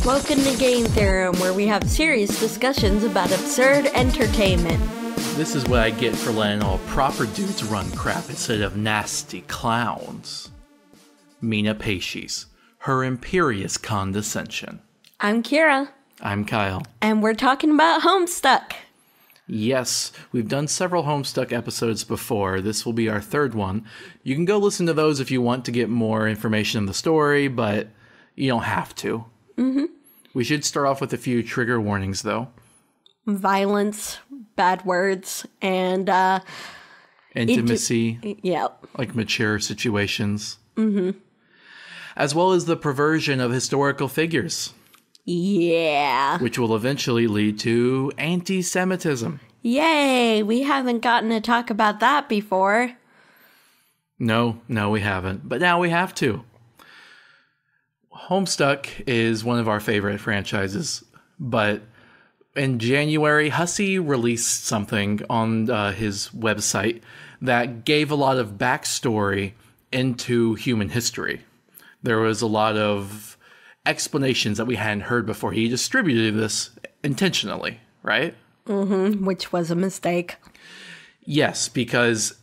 Welcome to Game Theorem, where we have serious discussions about absurd entertainment. This is what I get for letting all proper dudes run crap instead of nasty clowns. Mina Paces, her imperious condescension. I'm Kira. I'm Kyle. And we're talking about Homestuck. Yes, we've done several Homestuck episodes before. This will be our third one. You can go listen to those if you want to get more information on the story, but you don't have to. Mm-hmm. We should start off with a few trigger warnings, though. Violence, bad words, and intimacy. Yep. Like mature situations. Mm-hmm. As well as the perversion of historical figures. Yeah. Which will eventually lead to anti-Semitism. Yay! We haven't gotten to talk about that before. No, we haven't. But now we have to. Homestuck is one of our favorite franchises, but in January, Hussey released something on his website that gave a lot of backstory into human history. There was a lot of explanations that we hadn't heard before. He distributed this intentionally, right? Mm-hmm, which was a mistake. Yes, because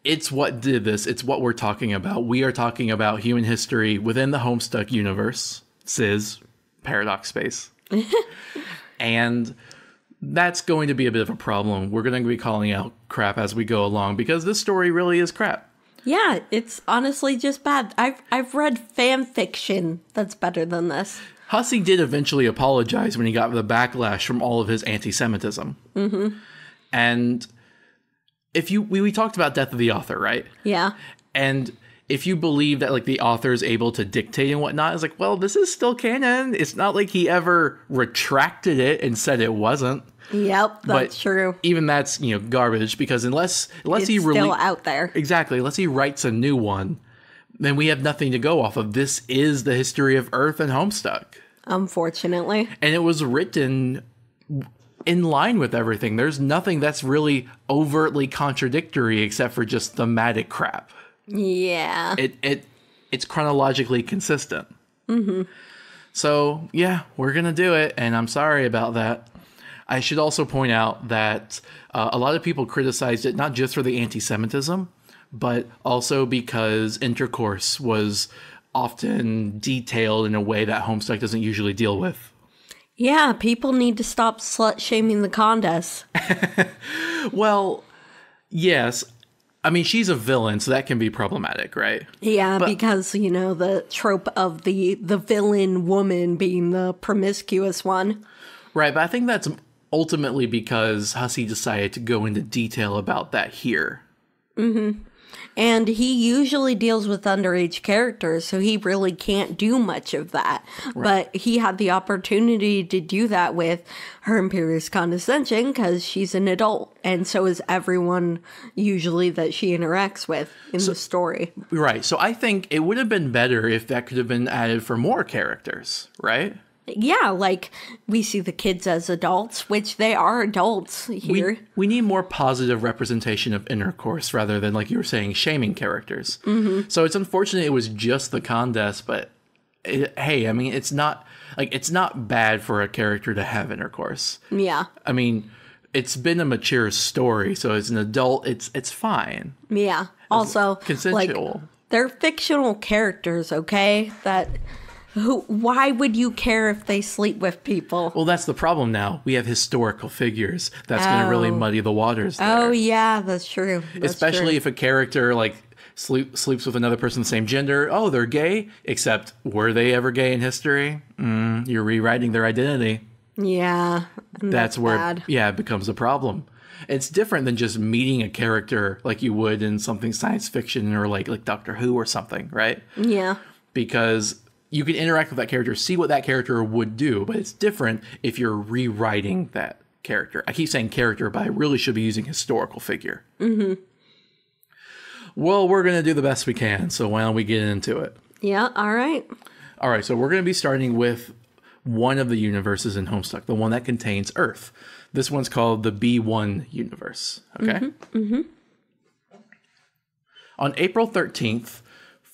it's what did this. It's what we're talking about. We are talking about human history within the Homestuck universe, Sis, Paradox Space. And that's going to be a bit of a problem. We're going to be calling out crap as we go along because this story really is crap. Yeah, it's honestly just bad. I've read fan fiction that's better than this. Hussey did eventually apologize when he got the backlash from all of his anti-Semitism. Mm-hmm. And if we talked about Death of the Author, right? Yeah. And if you believe that like the author is able to dictate and whatnot, it's like, well, this is still canon. It's not like he ever retracted it and said it wasn't. Yep, that's true. Even that's, garbage because unless it's he still out there. Exactly. Unless he writes a new one, then we have nothing to go off of. This is the history of Earth and Homestuck. Unfortunately. And it was written in line with everything. There's nothing that's really overtly contradictory except for just thematic crap. Yeah. It's chronologically consistent. Mm-hmm. So, yeah, we're going to do it, and I'm sorry about that. I should also point out that a lot of people criticized it not just for the anti-Semitism, but also because intercourse was often detailed in a way that Homestuck doesn't usually deal with. Yeah, people need to stop slut-shaming the Condess. Well, yes. I mean, she's a villain, so that can be problematic, right? Yeah, because, the trope of the villain woman being the promiscuous one. Right, but I think that's ultimately because Hussey decided to go into detail about that here. Mm-hmm. And he usually deals with underage characters, so he really can't do much of that. Right. But he had the opportunity to do that with Her Imperious Condescension because she's an adult. And so is everyone usually that she interacts with in the story. Right. So I think it would have been better if that could have been added for more characters, right? Yeah, like we see the kids as adults, which they are adults here. We need more positive representation of intercourse rather than, like you were saying, shaming characters. Mm-hmm. So it's unfortunate it was just the Condess, but hey, I mean, it's not bad for a character to have intercourse. Yeah. I mean, it's been a mature story, so as an adult, it's fine. Yeah. Also, consensual. They're fictional characters, okay? Why would you care if they sleep with people? Well, that's the problem now. We have historical figures. That's going to really muddy the waters there. Oh, yeah, that's true. Especially if a character, sleeps with another person of the same gender. Oh, they're gay? Except, were they ever gay in history? You're rewriting their identity. Yeah. That's where, it becomes a problem. It's different than just meeting a character like you would in something science fiction or like Doctor Who or something, right? Yeah. Because you can interact with that character, see what that character would do, but it's different if you're rewriting that character. I keep saying character, but I really should be using historical figure. Mm-hmm. Well, we're going to do the best we can, so why don't we get into it? Yeah, all right. All right, so we're going to be starting with one of the universes in Homestuck, the one that contains Earth. This one's called the B1 universe, okay? Mm-hmm. Mm-hmm. On April 13th,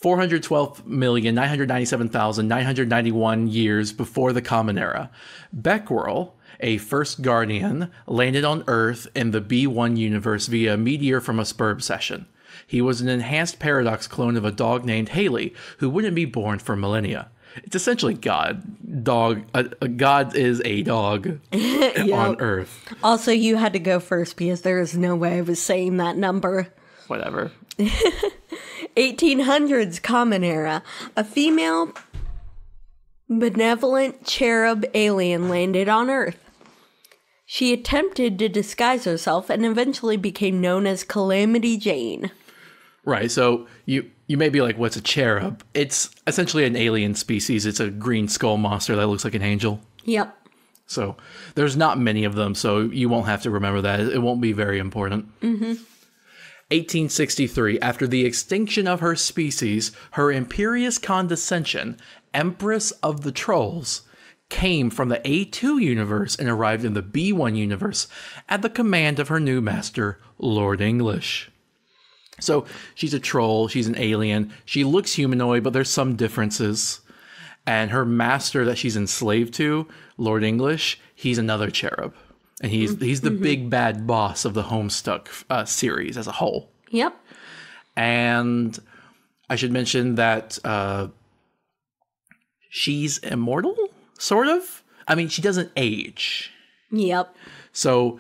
412,997,991 years before the Common Era, Becquerel, a first Guardian, landed on Earth in the B1 universe via a meteor from a sperm session. He was an enhanced paradox clone of a dog named Haley, who wouldn't be born for millennia. It's essentially God. God is a dog on Earth. Also, you had to go first because there is no way I was saying that number. Whatever. 1800s Common Era. A female benevolent cherub alien landed on Earth. She attempted to disguise herself and eventually became known as Calamity Jane. Right, so you may be like, what's a cherub? It's essentially an alien species. It's a green skull monster that looks like an angel. Yep. So there's not many of them, so you won't have to remember that. It won't be very important. 1863, after the extinction of her species, her imperious condescension, Empress of the Trolls, came from the A2 universe and arrived in the B1 universe at the command of her new master, Lord English. So she's a troll, she's an alien, she looks humanoid, but there's some differences. And her master that she's enslaved to, Lord English, he's another cherub. And he's the big bad boss of the Homestuck series as a whole. Yep. And I should mention that she's immortal, sort of. I mean, she doesn't age. Yep. So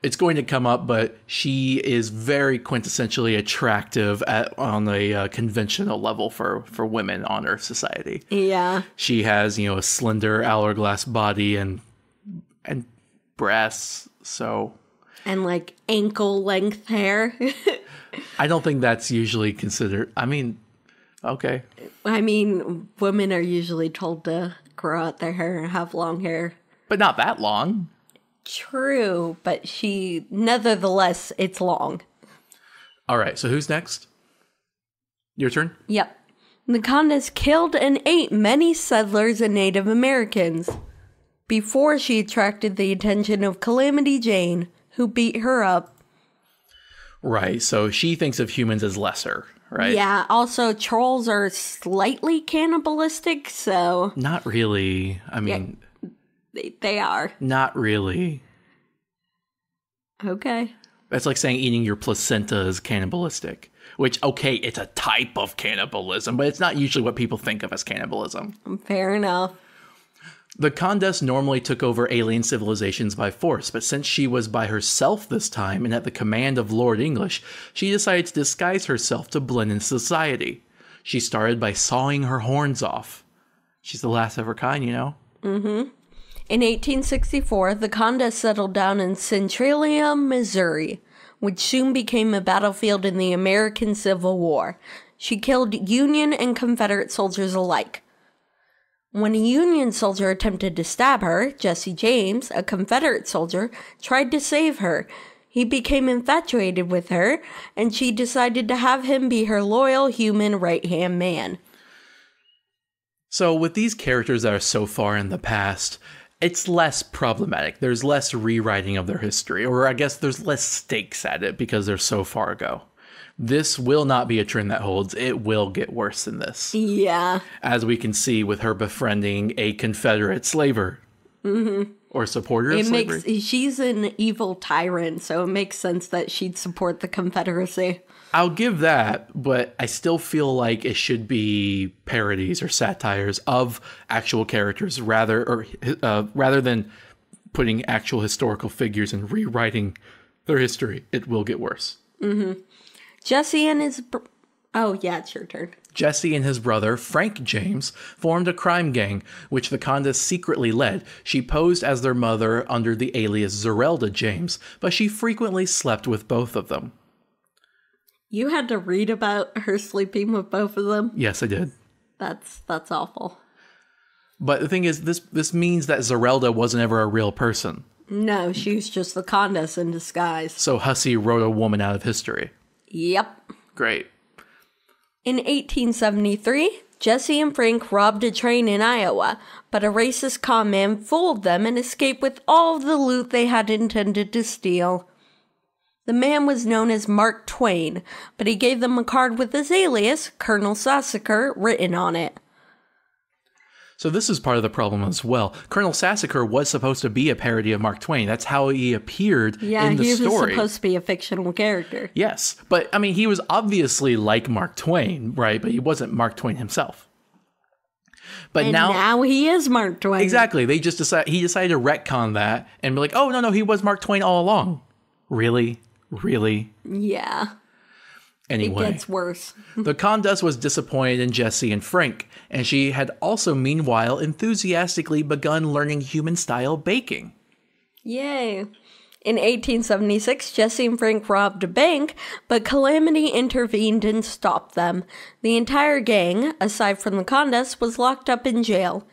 it's going to come up, but she is very quintessentially attractive on a conventional level for women on Earth society. Yeah. She has, a slender hourglass body and breasts, so... And, like, ankle-length hair. I don't think that's usually considered... I mean, okay. I mean, women are usually told to grow out their hair and have long hair. But not that long. True, but nevertheless, it's long. All right, so who's next? Your turn? Yep. The Condas killed and ate many settlers and Native Americans before she attracted the attention of Calamity Jane, who beat her up. Right, so she thinks of humans as lesser, right? Yeah, also trolls are slightly cannibalistic, so... Not really. I mean... Yeah, they are. Not really. Okay. That's like saying eating your placenta is cannibalistic. Which, okay, it's a type of cannibalism, but it's not usually what people think of as cannibalism. Fair enough. The Condas normally took over alien civilizations by force, but since she was by herself this time and at the command of Lord English, she decided to disguise herself to blend in society. She started by sawing her horns off. She's the last of her kind, Mm-hmm. In 1864, the Condas settled down in Centralia, Missouri, which soon became a battlefield in the American Civil War. She killed Union and Confederate soldiers alike. When a Union soldier attempted to stab her, Jesse James, a Confederate soldier, tried to save her. He became infatuated with her, and she decided to have him be her loyal human right-hand man. So with these characters that are so far in the past, it's less problematic. There's less rewriting of their history, or I guess there's less stakes at it because they're so far ago. This will not be a trend that holds. It will get worse than this. Yeah. As we can see with her befriending a Confederate slaver. Mm-hmm. Or supporter of slavery. She's an evil tyrant, so it makes sense that she'd support the Confederacy. I'll give that, but I still feel like it should be parodies or satires of actual characters rather than putting actual historical figures and rewriting their history. It will get worse. Mm-hmm. Jesse and his... Oh, yeah, it's your turn. Jesse and his brother, Frank James, formed a crime gang, which the Condas secretly led. She posed as their mother under the alias Zerelda James, but she frequently slept with both of them. You had to read about her sleeping with both of them? Yes, I did. That's awful. But the thing is, this means that Zerelda wasn't ever a real person. No, she was just the Condas in disguise. So Hussey wrote a woman out of history. Yep. Great. In 1873, Jesse and Frank robbed a train in Iowa, but a racist con man fooled them and escaped with all of the loot they had intended to steal. The man was known as Mark Twain, but he gave them a card with his alias, Colonel Sassacre, written on it. So this is part of the problem as well. Colonel Sassacre was supposed to be a parody of Mark Twain. That's how he appeared in the story. Yeah, he was supposed to be a fictional character. Yes, but I mean, he was obviously like Mark Twain, right? But he wasn't Mark Twain himself. But now he is Mark Twain. Exactly. He decided to retcon that and be like, oh, no, he was Mark Twain all along. Really? Yeah. Anyway, it gets worse. The Condess was disappointed in Jessie and Frank, and she had also meanwhile enthusiastically begun learning human-style baking. Yay. In 1876, Jessie and Frank robbed a bank, but Calamity intervened and stopped them. The entire gang, aside from the Condess, was locked up in jail.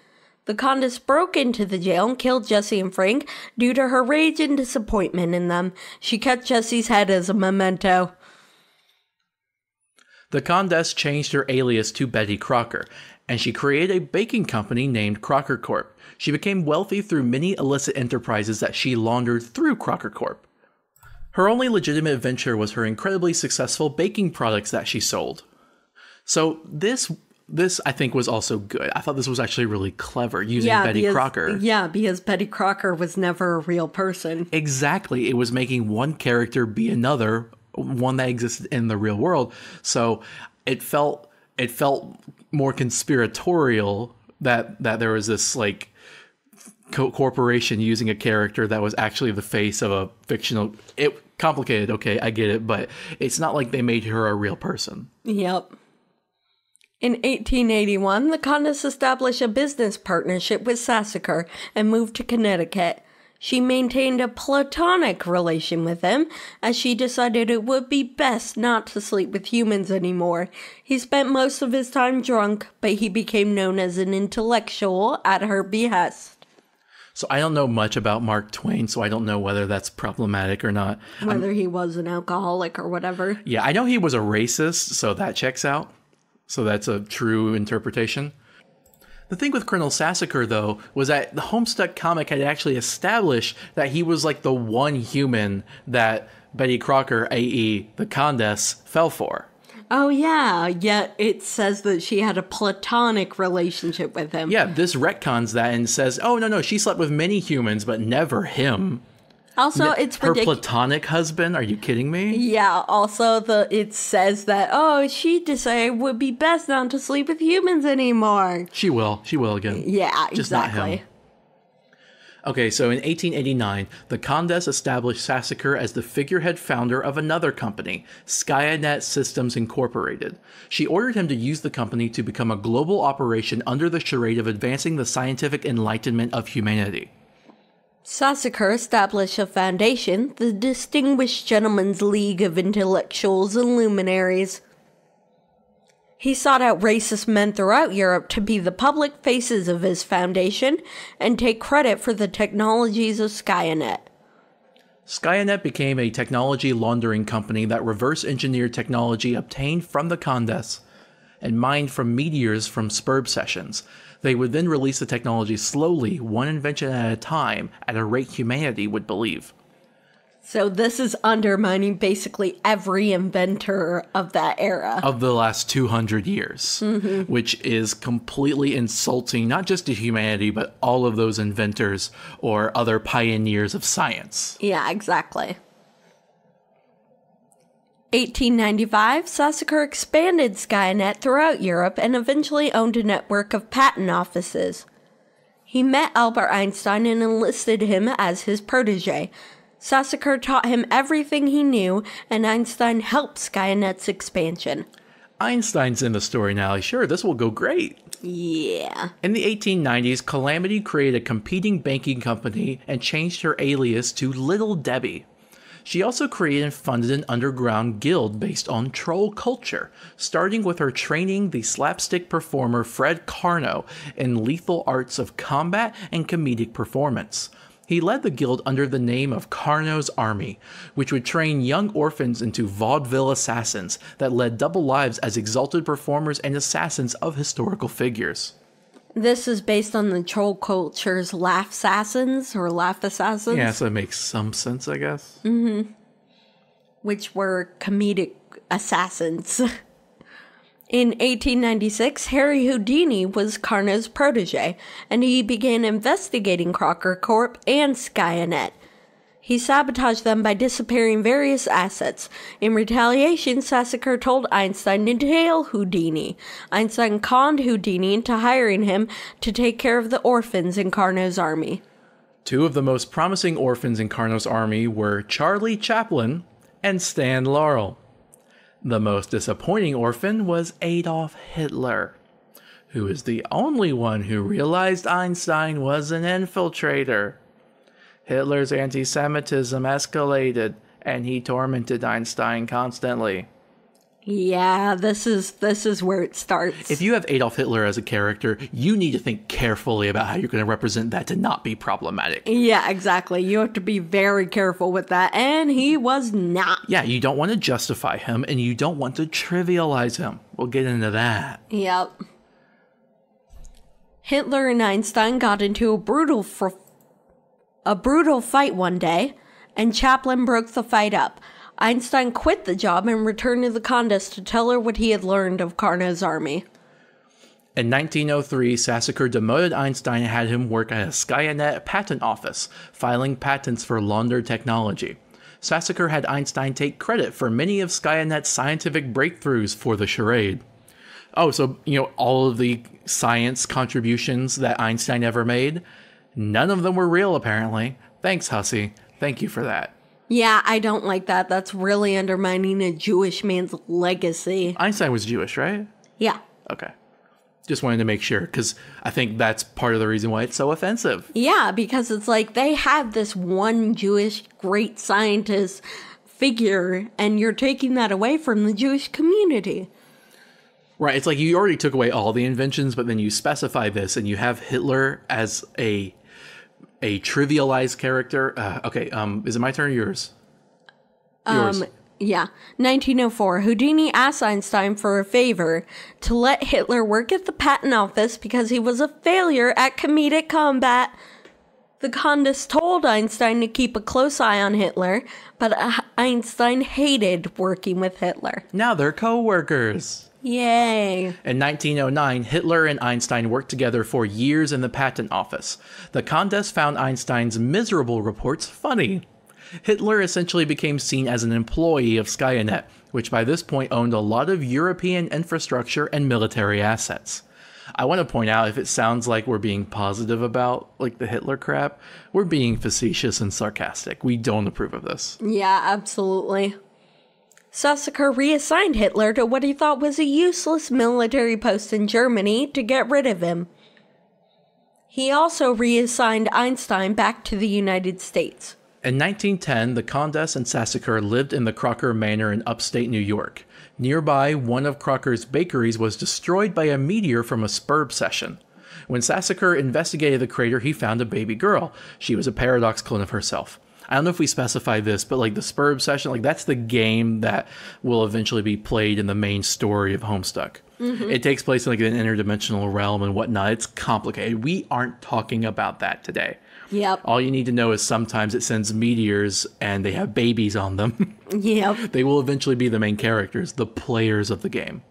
The Condess broke into the jail and killed Jessie and Frank due to her rage and disappointment in them. She cut Jessie's head as a memento. The Condess changed her alias to Betty Crocker, and she created a baking company named Crocker Corp. She became wealthy through many illicit enterprises that she laundered through Crocker Corp. Her only legitimate venture was her incredibly successful baking products that she sold. So this I think was also good. I thought this was actually really clever, using Betty Crocker. Yeah, because Betty Crocker was never a real person. Exactly. It was making one character be another, one that existed in the real world. So it felt more conspiratorial that there was this like corporation using a character that was actually the face of a fictional. Complicated, okay, I get it, but it's not like they made her a real person. Yep. In 1881, the Condess established a business partnership with Sassacre and moved to Connecticut. She maintained a platonic relation with him, as she decided it would be best not to sleep with humans anymore. He spent most of his time drunk, but he became known as an intellectual at her behest. So I don't know much about Mark Twain, so I don't know whether that's problematic or not. Whether he was an alcoholic or whatever. Yeah, I know he was a racist, so that checks out. So that's a true interpretation. The thing with Colonel Sassacre, though, was that the Homestuck comic had actually established that he was like the one human that Betty Crocker, a.e. the Condess, fell for. Oh, yeah. Yet it says that she had a platonic relationship with him. Yeah, this retcons that and says, oh, no, she slept with many humans, but never him. Also, it's her platonic husband. Are you kidding me? Yeah. Also, it says that she decided it would be best not to sleep with humans anymore. She will again. Yeah, just exactly. Not him. Okay, so in 1889, the Condess established Sassacre as the figurehead founder of another company, Skynet Systems Incorporated. She ordered him to use the company to become a global operation under the charade of advancing the scientific enlightenment of humanity. Sassacre established a foundation, the Distinguished Gentlemen's League of Intellectuals and Luminaries. He sought out racist men throughout Europe to be the public faces of his foundation and take credit for the technologies of Skynet. Skynet became a technology laundering company that reverse-engineered technology obtained from the Condess and mined from meteors from Spurb sessions. They would then release the technology slowly, one invention at a time, at a rate humanity would believe. So this is undermining basically every inventor of that era. Of the last 200 years, which is completely insulting, not just to humanity, but all of those inventors or other pioneers of science. Yeah, exactly. 1895, Sassacre expanded Skynet throughout Europe and eventually owned a network of patent offices. He met Albert Einstein and enlisted him as his protege. Sassacre taught him everything he knew, and Einstein helped Skynet's expansion. Einstein's in the story now. Sure, this will go great. Yeah. In the 1890s, Calamity created a competing banking company and changed her alias to Little Debbie. She also created and funded an underground guild based on troll culture, starting with her training the slapstick performer Fred Carno in lethal arts of combat and comedic performance. He led the guild under the name of Carno's Army, which would train young orphans into vaudeville assassins that led double lives as exalted performers and assassins of historical figures. This is based on the troll culture's laugh assassins or laugh assassins. Yeah, so it makes some sense, I guess. which were comedic assassins. In 1896, Harry Houdini was Carnot's protege, and he began investigating Crocker Corp and Skynet. He sabotaged them by disappearing various assets. In retaliation, Sassacre told Einstein to tail Houdini. Einstein conned Houdini into hiring him to take care of the orphans in Carnot's army. Two of the most promising orphans in Carnot's army were Charlie Chaplin and Stan Laurel. The most disappointing orphan was Adolf Hitler, who is the only one who realized Einstein was an infiltrator. Hitler's anti-Semitism escalated, and he tormented Einstein constantly. Yeah, this is where it starts. If you have Adolf Hitler as a character, you need to think carefully about how you're going to represent that to not be problematic. Yeah, exactly. You have to be very careful with that, and he was not. Yeah, you don't want to justify him, and you don't want to trivialize him. We'll get into that. Yep. Hitler and Einstein got into a brutal fight one day, and Chaplin broke the fight up. Einstein quit the job and returned to the Countess to tell her what he had learned of Carnot's army. In 1903, Sassacre demoted Einstein and had him work at a Skynet patent office, filing patents for launder technology. Sassacre had Einstein take credit for many of Skynet's scientific breakthroughs for the charade. Oh, so, all of the science contributions that Einstein ever made, none of them were real, apparently. Thanks, Hussey. Thank you for that. Yeah, I don't like that. That's really undermining a Jewish man's legacy. Einstein was Jewish, right? Yeah. Okay. Just wanted to make sure, because I think that's part of the reason why it's so offensive. Yeah, because it's like they have this one Jewish great scientist figure, and you're taking that away from the Jewish community. Right. It's like you already took away all the inventions, but then you specify this, and you have Hitler as a trivialized character. Okay, is it my turn or yours? Yours. Yeah. 1904, Houdini asked Einstein for a favor to let Hitler work at the patent office because he was a failure at comedic combat. The Countess told Einstein to keep a close eye on Hitler, but Einstein hated working with Hitler. Now they're co-workers. Yay. In 1909, Hitler and Einstein worked together for years in the patent office. The Countess found Einstein's miserable reports funny. Hitler essentially became seen as an employee of Skynet, which by this point owned a lot of European infrastructure and military assets. I want to point out, if it sounds like we're being positive about the Hitler crap, we're being facetious and sarcastic. We don't approve of this. Yeah, absolutely. Sassacre reassigned Hitler to what he thought was a useless military post in Germany to get rid of him. He also reassigned Einstein back to the United States. In 1910, the Countess and Sassacre lived in the Crocker Manor in upstate New York. Nearby, one of Crocker's bakeries was destroyed by a meteor from a spurb session. When Sassacre investigated the crater, he found a baby girl. She was a paradox clone of herself. I don't know if we specify this, but the spurb session, that's the game that will eventually be played in the main story of Homestuck. Mm-hmm. It takes place in an interdimensional realm and whatnot. It's complicated. We aren't talking about that today. Yep. All you need to know is sometimes it sends meteors and they have babies on them. Yep. They will eventually be the main characters, the players of the game.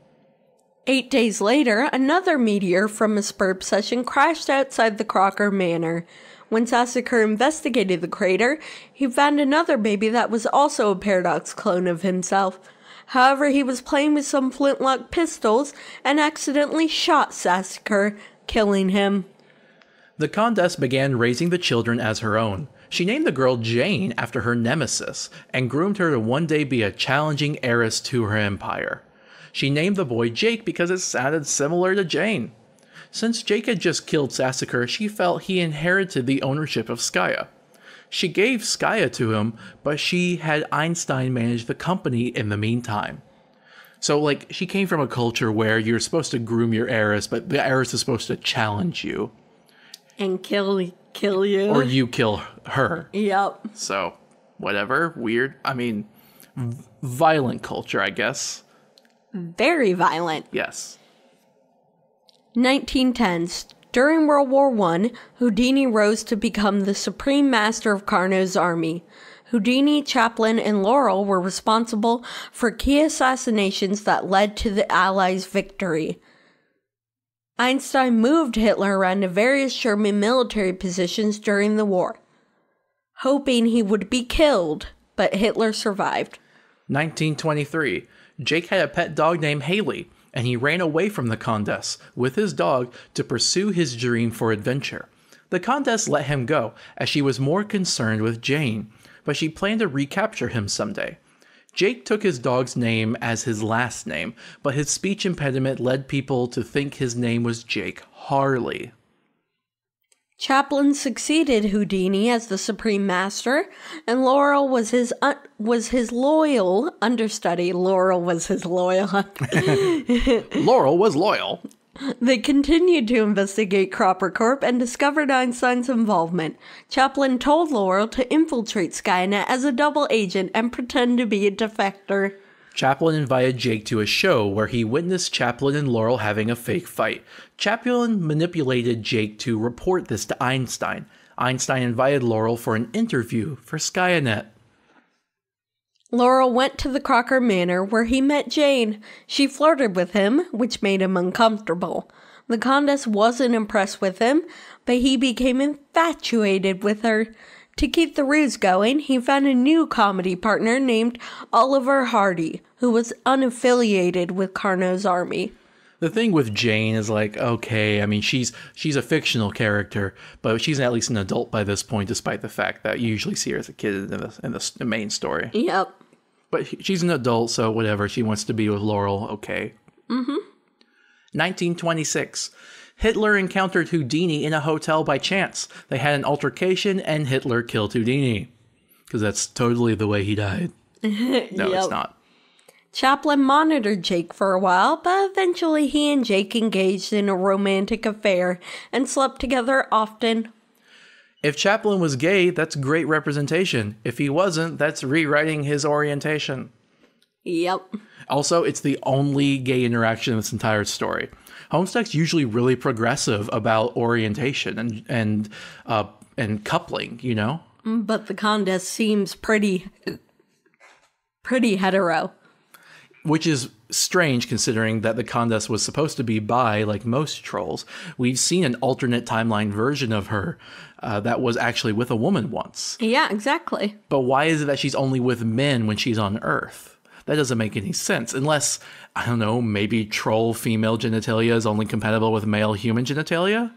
8 days later, another meteor from a spurb session crashed outside the Crocker Manor. When Sassacre investigated the crater, he found another baby that was also a paradox clone of himself. However, he was playing with some flintlock pistols and accidentally shot Sassacre, killing him. The Countess began raising the children as her own. She named the girl Jane after her nemesis, and groomed her to one day be a challenging heiress to her empire. She named the boy Jake because it sounded similar to Jane. Since Jake had just killed Sassacre, she felt he inherited the ownership of Skya. She gave Skya to him, but she had Einstein manage the company in the meantime. So, she came from a culture where you're supposed to groom your heiress, but the heiress is supposed to challenge you. And kill you. Or you kill her. Yep. So, whatever. Weird. I mean, violent culture, I guess. Very violent. Yes. 1910s. During World War I, Houdini rose to become the supreme master of Carnot's army. Houdini, Chaplin, and Laurel were responsible for key assassinations that led to the Allies' victory. Einstein moved Hitler around to various German military positions during the war, hoping he would be killed, but Hitler survived. 1923. Jake had a pet dog named Haley, and he ran away from the Countess with his dog to pursue his dream for adventure. The Countess let him go, as she was more concerned with Jane, but she planned to recapture him someday. Jake took his dog's name as his last name, but his speech impediment led people to think his name was Jake Harley. Chaplin succeeded Houdini as the Supreme Master, and Laurel was his loyal understudy. Laurel was his loyal. Laurel was loyal. They continued to investigate Cropper Corp and discovered Einstein's involvement. Chaplin told Laurel to infiltrate Skynet as a double agent and pretend to be a defector. Chaplin invited Jake to a show where he witnessed Chaplin and Laurel having a fake fight. Chaplin manipulated Jake to report this to Einstein. Einstein invited Laurel for an interview for Skynet. Laurel went to the Crocker Manor where he met Jane. She flirted with him, which made him uncomfortable. The Countess wasn't impressed with him, but he became infatuated with her. To keep the ruse going, he found a new comedy partner named Oliver Hardy, who was unaffiliated with Carnot's army. The thing with Jane is like, okay, I mean, she's a fictional character, but she's at least an adult by this point, despite the fact that you usually see her as a kid in the main story. Yep. But she's an adult, so whatever. She wants to be with Laurel, okay. 1926. Hitler encountered Houdini in a hotel by chance. They had an altercation, and Hitler killed Houdini. Because that's totally the way he died. No, it's not. Chaplin monitored Jake for a while, but eventually he and Jake engaged in a romantic affair and slept together often. If Chaplin was gay, that's great representation. If he wasn't, that's rewriting his orientation. Yep. Also, it's the only gay interaction in this entire story. Homestuck's usually really progressive about orientation and coupling, you know? But the Countess seems pretty hetero. Which is strange considering that the Countess was supposed to be bi like most trolls. We've seen an alternate timeline version of her that was actually with a woman once. Yeah, exactly. But why is it that she's only with men when she's on Earth? That doesn't make any sense. Unless, I don't know, maybe troll female genitalia is only compatible with male human genitalia?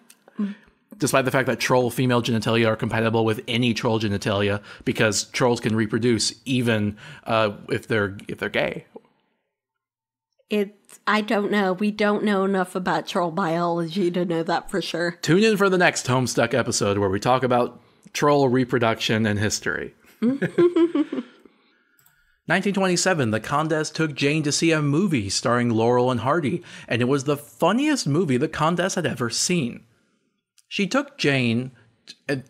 Despite the fact that troll female genitalia are compatible with any troll genitalia because trolls can reproduce even if they're gay. I don't know. We don't know enough about troll biology to know that for sure. Tune in for the next Homestuck episode where we talk about troll reproduction and history. 1927, the Countess took Jane to see a movie starring Laurel and Hardy, and it was the funniest movie the Countess had ever seen. She took Jane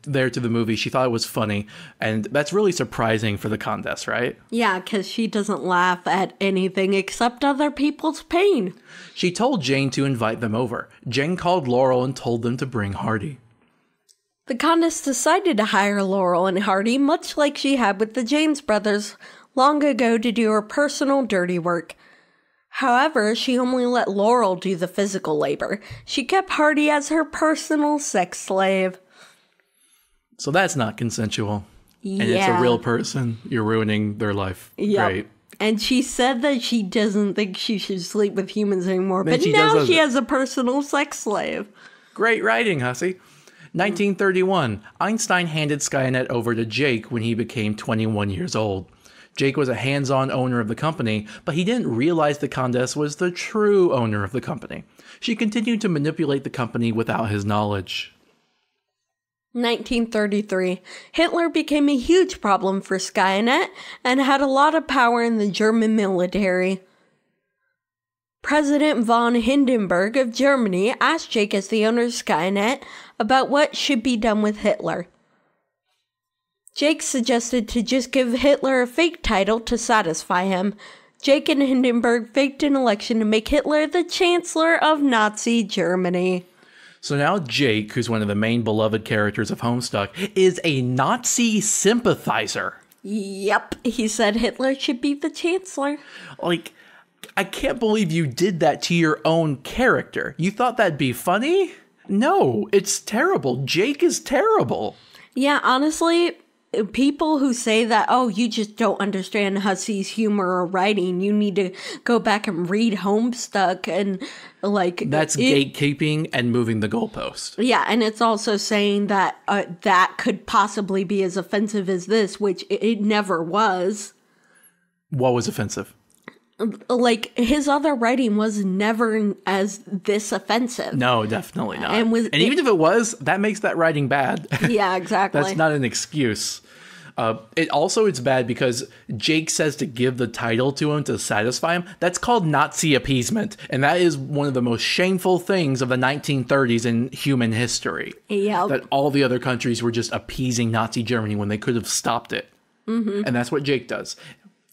there to the movie. She thought it was funny, and that's really surprising for the Countess, right? Yeah, because she doesn't laugh at anything except other people's pain. She told Jane to invite them over. Jane called Laurel and told them to bring Hardy. The Countess decided to hire Laurel and Hardy, much like she had with the James brothers long ago, to do her personal dirty work. However, she only let Laurel do the physical labor. She kept Hardy as her personal sex slave. So that's not consensual. Yeah. And it's a real person. You're ruining their life. Yep. Great. And she said that she doesn't think she should sleep with humans anymore. Then but now she has a personal sex slave. Great writing, Hussy. 1931. Einstein handed Skynet over to Jake when he became 21 years old. Jake was a hands-on owner of the company, but he didn't realize the Countess was the true owner of the company. She continued to manipulate the company without his knowledge. 1933. Hitler became a huge problem for Skynet and had a lot of power in the German military. President von Hindenburg of Germany asked Jake, as the owner of Skynet, about what should be done with Hitler. Jake suggested to just give Hitler a fake title to satisfy him. Jake and Hindenburg faked an election to make Hitler the Chancellor of Nazi Germany. So now Jake, who's one of the main beloved characters of Homestuck, is a Nazi sympathizer. Yep, he said Hitler should be the chancellor. Like, I can't believe you did that to your own character. You thought that'd be funny? No, it's terrible. Jake is terrible. Yeah, honestly, people who say that, oh, you just don't understand Hussey's humor or writing, you need to go back and read Homestuck and, like... That's gatekeeping and moving the goalpost. Yeah, and it's also saying that that could possibly be as offensive as this, which it never was. What was offensive? Like, his other writing was never as this offensive. No, definitely not. And even if it was, that makes that writing bad. Yeah, exactly. That's not an excuse. It's bad because Jake says to give the title to him to satisfy him. That's called Nazi appeasement. And that is one of the most shameful things of the 1930s in human history. Yeah. That all the other countries were just appeasing Nazi Germany when they could have stopped it. Mm-hmm. And that's what Jake does.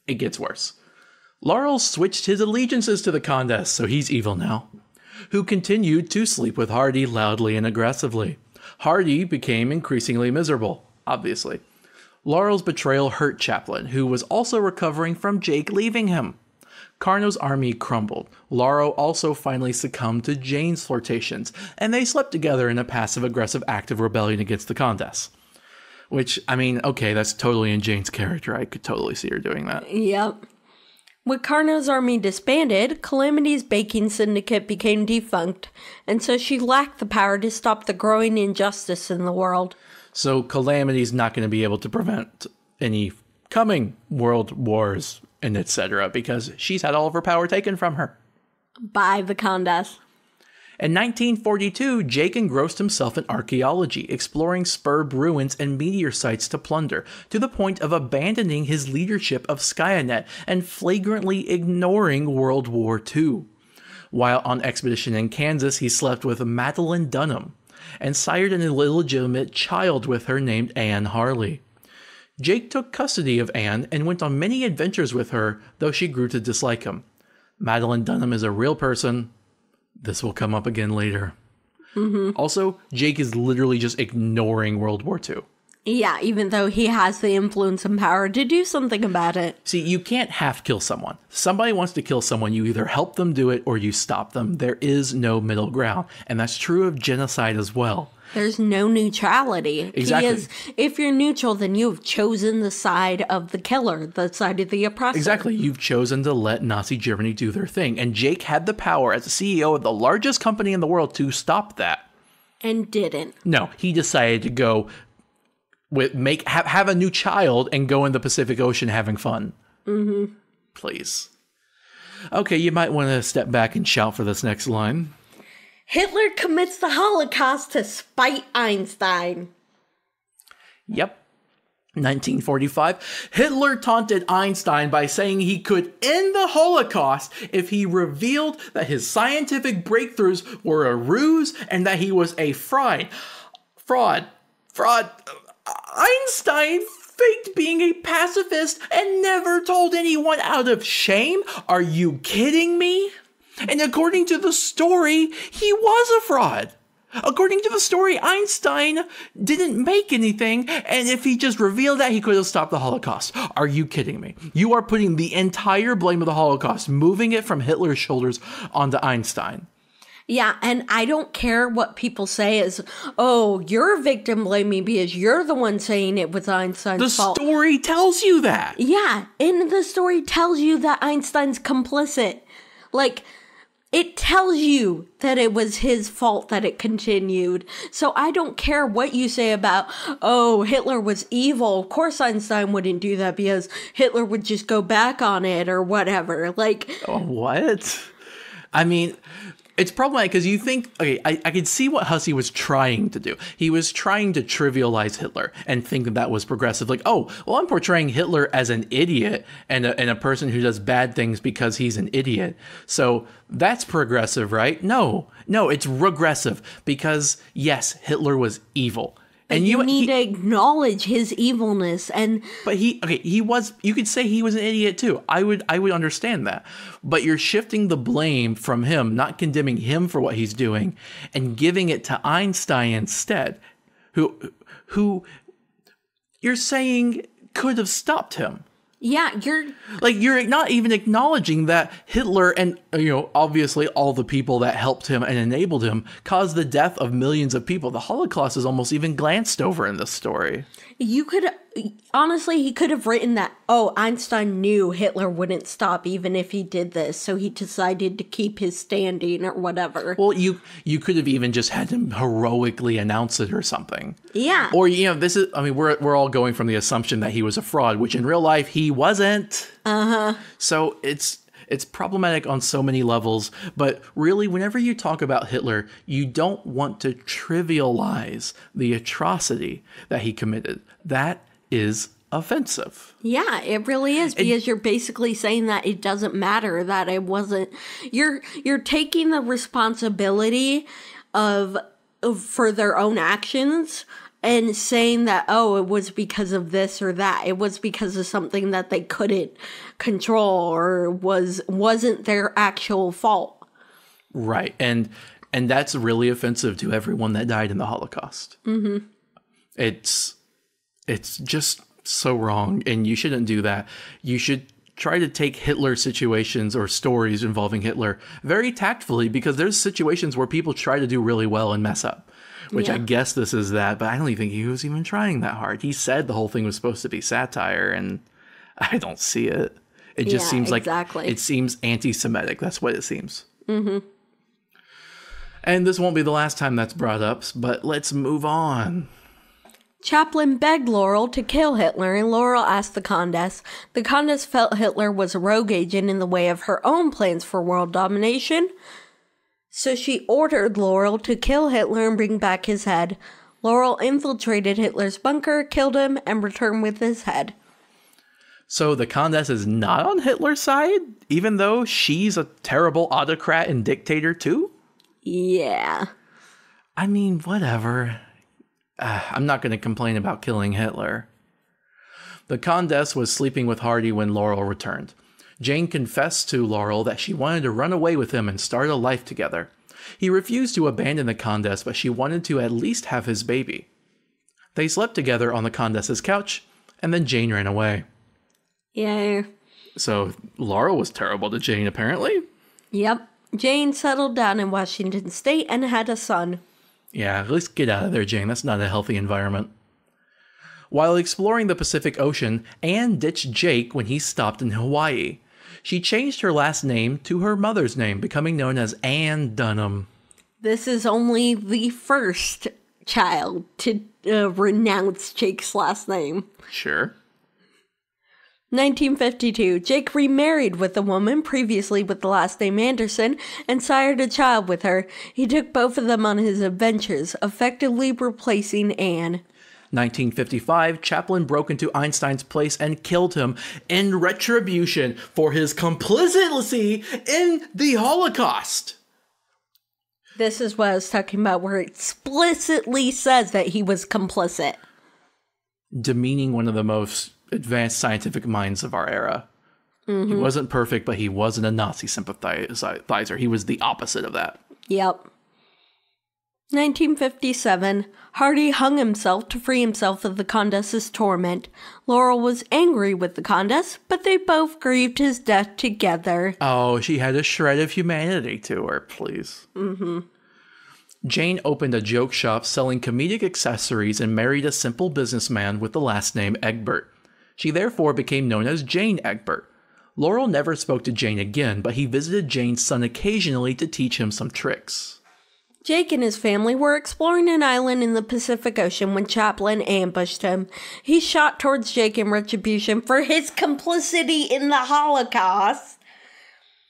It gets worse. Laurel switched his allegiances to the Condés, so he's evil now, who continued to sleep with Hardy loudly and aggressively. Hardy became increasingly miserable, obviously. Laurel's betrayal hurt Chaplin, who was also recovering from Jake leaving him. Carno's army crumbled. Laurel also finally succumbed to Jane's flirtations, and they slept together in a passive-aggressive act of rebellion against the Condés. Which, I mean, okay, that's totally in Jane's character. I could totally see her doing that. Yep. With Carno's army disbanded, Calamity's baking syndicate became defunct, and so she lacked the power to stop the growing injustice in the world. So Calamity's not going to be able to prevent any coming world wars and etc. because she's had all of her power taken from her. By the Condés. In 1942, Jake engrossed himself in archaeology, exploring spurb ruins and meteor sites to plunder, to the point of abandoning his leadership of Skynet and flagrantly ignoring World War II. While on expedition in Kansas, he slept with Madeline Dunham and sired an illegitimate child with her named Anne Harley. Jake took custody of Anne and went on many adventures with her, though she grew to dislike him. Madeline Dunham is a real person. This will come up again later. Mm-hmm. Also, Jake is literally just ignoring World War II. Yeah, even though he has the influence and power to do something about it. See, you can't half kill someone. Somebody wants to kill someone, you either help them do it or you stop them. There is no middle ground. And that's true of genocide as well. There's no neutrality. Exactly. If you're neutral, then you have chosen the side of the killer, the side of the oppressor. Exactly. You've chosen to let Nazi Germany do their thing. And Jake had the power as the CEO of the largest company in the world to stop that. And didn't. No, he decided to go have a new child and go in the Pacific Ocean having fun. Mm-hmm. Please. Okay, you might want to step back and shout for this next line. Hitler commits the Holocaust to spite Einstein. Yep. 1945. Hitler taunted Einstein by saying he could end the Holocaust if he revealed that his scientific breakthroughs were a ruse and that he was a fraud. Einstein faked being a pacifist and never told anyone out of shame? Are you kidding me? And according to the story, he was a fraud. According to the story, Einstein didn't make anything, and if he just revealed that, he could have stopped the Holocaust. Are you kidding me? You are putting the entire blame of the Holocaust, moving it from Hitler's shoulders onto Einstein. Yeah, and I don't care what people say is, oh, you're victim blaming because you're the one saying it was Einstein's fault. The story tells you that. Yeah, and the story tells you that Einstein's complicit. Like, it tells you that it was his fault that it continued. So I don't care what you say about, oh, Hitler was evil. Of course Einstein wouldn't do that because Hitler would just go back on it or whatever. Like, what? I mean, it's problematic because you think, okay, I could see what Hussey was trying to do. He was trying to trivialize Hitler and think that was progressive. Like, oh, well, I'm portraying Hitler as an idiot and a person who does bad things because he's an idiot. So that's progressive, right? No, it's regressive because, yes, Hitler was evil. And you need to acknowledge his evilness, but he was. You could say he was an idiot too. I would understand that, but you're shifting the blame from him, not condemning him for what he's doing, and giving it to Einstein instead, who you're saying could have stopped him. Yeah, You're not even acknowledging that Hitler and, obviously all the people that helped him and enabled him caused the death of millions of people. The Holocaust is almost even glanced over in this story. honestly, he could have written that, Einstein knew Hitler wouldn't stop even if he did this, so he decided to keep his standing or whatever. Well, you could have even just had him heroically announce it or something. Yeah. Or, we're all going from the assumption that he was a fraud, which in real life he wasn't. Uh-huh. So it's problematic on so many levels, but really, whenever you talk about Hitler, you don't want to trivialize the atrocity that he committed. That is offensive. Yeah, it really is, because you're basically saying that it doesn't matter, that it wasn't... You're taking the responsibility for their own actions and saying that, it was because of this or that. It was because of something that they couldn't control or wasn't their actual fault. Right. And that's really offensive to everyone that died in the Holocaust. Mm-hmm. It's just so wrong, and you shouldn't do that. You should try to take Hitler situations or stories involving Hitler very tactfully, because there's situations where people try to do really well and mess up. Which I guess this is that, but I don't even think he was even trying that hard. He said the whole thing was supposed to be satire, and I don't see it. It just seems like it seems anti-Semitic. That's what it seems. Mm-hmm. And this won't be the last time that's brought up, but let's move on. Chaplin begged Laurel to kill Hitler, and Laurel asked the Countess. The Countess felt Hitler was a rogue agent in the way of her own plans for world domination. So she ordered Laurel to kill Hitler and bring back his head. Laurel infiltrated Hitler's bunker, killed him, and returned with his head. So the Countess is not on Hitler's side, even though she's a terrible autocrat and dictator too? Yeah. I mean, whatever. I'm not going to complain about killing Hitler. The Countess was sleeping with Hardy when Laurel returned. Jane confessed to Laurel that she wanted to run away with him and start a life together. He refused to abandon the Countess, but she wanted to at least have his baby. They slept together on the Countess's couch, and then Jane ran away. Yeah. So Laurel was terrible to Jane, apparently? Yep. Jane settled down in Washington State and had a son. Yeah, at least get out of there, Jane. That's not a healthy environment. While exploring the Pacific Ocean, Anne ditched Jake when he stopped in Hawaii. She changed her last name to her mother's name, becoming known as Anne Dunham. This is only the first child to renounce Jake's last name. Sure. 1952, Jake remarried with a woman previously with the last name Anderson and sired a child with her. He took both of them on his adventures, effectively replacing Anne. 1955, Chaplin broke into Einstein's place and killed him in retribution for his complicity in the Holocaust. This is what I was talking about, where it explicitly says that he was complicit. Demeaning one of the most advanced scientific minds of our era. Mm-hmm. He wasn't perfect, but he wasn't a Nazi sympathizer. He was the opposite of that. Yep. 1957, Hardy hung himself to free himself of the Countess's torment. Laurel was angry with the Countess, but they both grieved his death together. Oh, she had a shred of humanity to her, please. Mm-hmm. Jane opened a joke shop selling comedic accessories and married a simple businessman with the last name Egbert. She therefore became known as Jane Egbert. Laurel never spoke to Jane again, but he visited Jane's son occasionally to teach him some tricks. Jake and his family were exploring an island in the Pacific Ocean when Chaplin ambushed him. He shot towards Jake in retribution for his complicity in the Holocaust.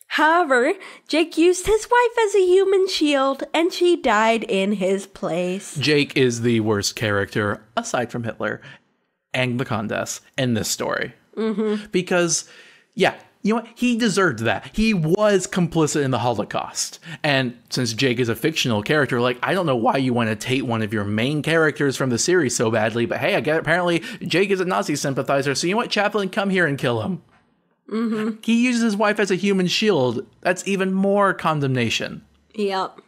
However, Jake used his wife as a human shield, and she died in his place. Jake is the worst character, aside from Hitler and the Countess, in this story. Mm-hmm. Because, yeah, you know what? He deserved that. He was complicit in the Holocaust. And since Jake is a fictional character, I don't know why you want to take one of your main characters from the series so badly, but hey, I get it. Apparently Jake is a Nazi sympathizer, so you know what? Chaplin, come here and kill him. Mm-hmm. He uses his wife as a human shield. That's even more condemnation. Yep.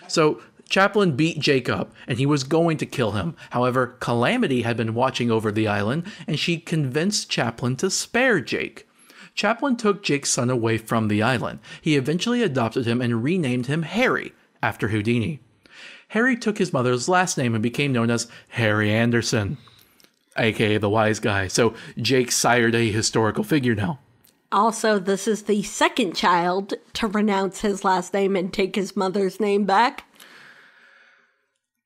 So Chaplin beat Jake up, and he was going to kill him. However, Calamity had been watching over the island, and she convinced Chaplin to spare Jake. Chaplin took Jake's son away from the island. He eventually adopted him and renamed him Harry, after Houdini. Harry took his mother's last name and became known as Harry Anderson, aka the wise guy. So Jake sired a historical figure now. Also, this is the second child to renounce his last name and take his mother's name back.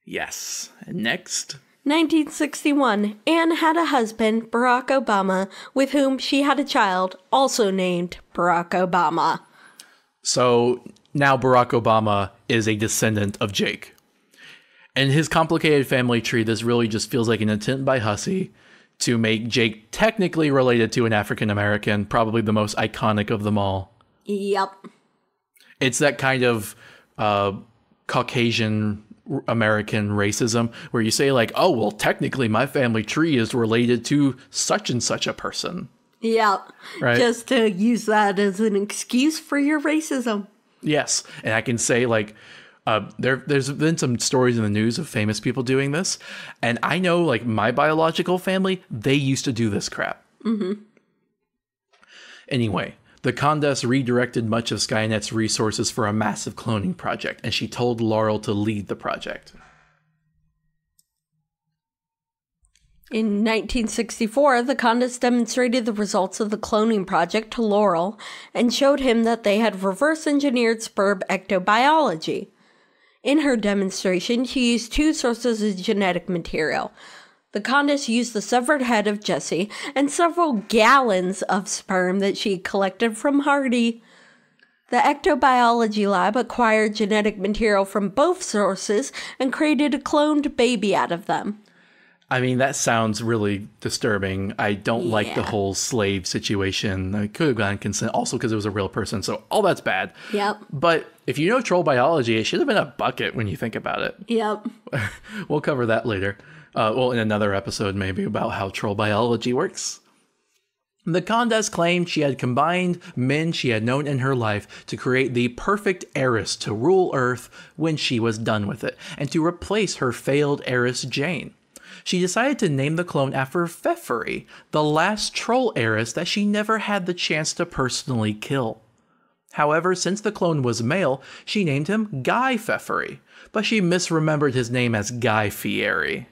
Yes. And next? 1961, Anne had a husband, Barack Obama, with whom she had a child, also named Barack Obama. So now Barack Obama is a descendant of Jake. In his complicated family tree, this really just feels like an attempt by Hussey to make Jake technically related to an African American, probably the most iconic of them all. Yep. It's that kind of Caucasian American racism where you say like, oh, well, technically my family tree is related to such and such a person. Yep. Right? Just to use that as an excuse for your racism. Yes. And I can say like, there's been some stories in the news of famous people doing this. And I know like my biological family, they used to do this crap. Mm-hmm. Anyway, the Condess redirected much of Skynet's resources for a massive cloning project, and she told Laurel to lead the project. In 1964, the Condess demonstrated the results of the cloning project to Laurel and showed him that they had reverse-engineered sperm ectobiology. In her demonstration, she used two sources of genetic material. The Condess used the severed head of Jesse and several gallons of sperm that she collected from Hardy. The ectobiology lab acquired genetic material from both sources and created a cloned baby out of them. I mean, that sounds really disturbing. I don't like the whole slave situation. I could have gotten consent also because it was a real person, so all that's bad. Yep. But if you know troll biology, it should have been a bucket when you think about it. Yep. We'll cover that later. Well, in another episode maybe about how troll biology works. The Condess claimed she had combined men she had known in her life to create the perfect heiress to rule Earth when she was done with it, and to replace her failed heiress Jane. She decided to name the clone after Pfeffery, the last troll heiress that she never had the chance to personally kill. However, since the clone was male, she named him Guy Pfeffery, but she misremembered his name as Guy Fieri.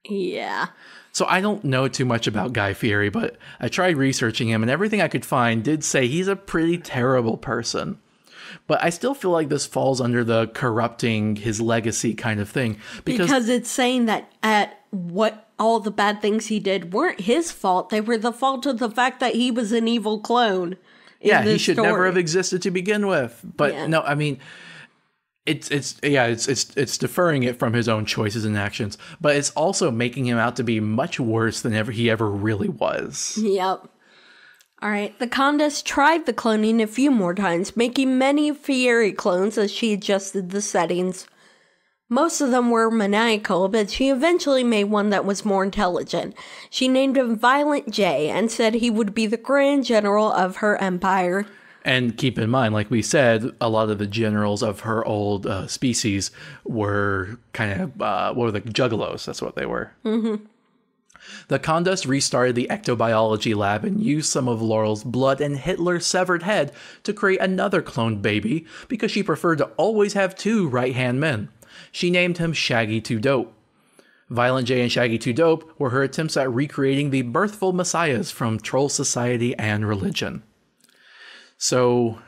Yeah. So I don't know too much about Guy Fieri, but I tried researching him, and everything I could find did say he's a pretty terrible person. But I still feel like this falls under the corrupting his legacy kind of thing. Because it's saying that what all the bad things he did weren't his fault. They were the fault of the fact that he was an evil clone. Yeah, he should never have existed to begin with. But no, I mean, it's deferring it from his own choices and actions, but it's also making him out to be much worse than he ever really was. Yep. All right, the Condess tried the cloning a few more times, making many Fieri clones as she adjusted the settings. Most of them were maniacal, but she eventually made one that was more intelligent. She named him Violent J and said he would be the grand general of her empire. And keep in mind, like we said, a lot of the generals of her old species were kind of, what were the juggalos? That's what they were. Mm-hmm. The Condess restarted the ectobiology lab and used some of Laurel's blood and Hitler's severed head to create another cloned baby because she preferred to always have two right-hand men. She named him Shaggy 2 Dope. Violent J and Shaggy 2 Dope were her attempts at recreating the birthful messiahs from troll society and religion. So,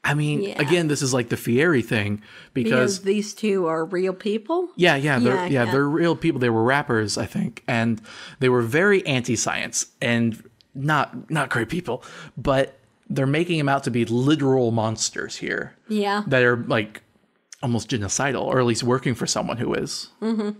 I mean, again, this is like the Fieri thing because these two are real people? They're real people. They were rappers, I think, and they were very anti-science and not great people, but they're making them out to be literal monsters here. Yeah. That are like almost genocidal, or at least working for someone who is. Mm-hmm.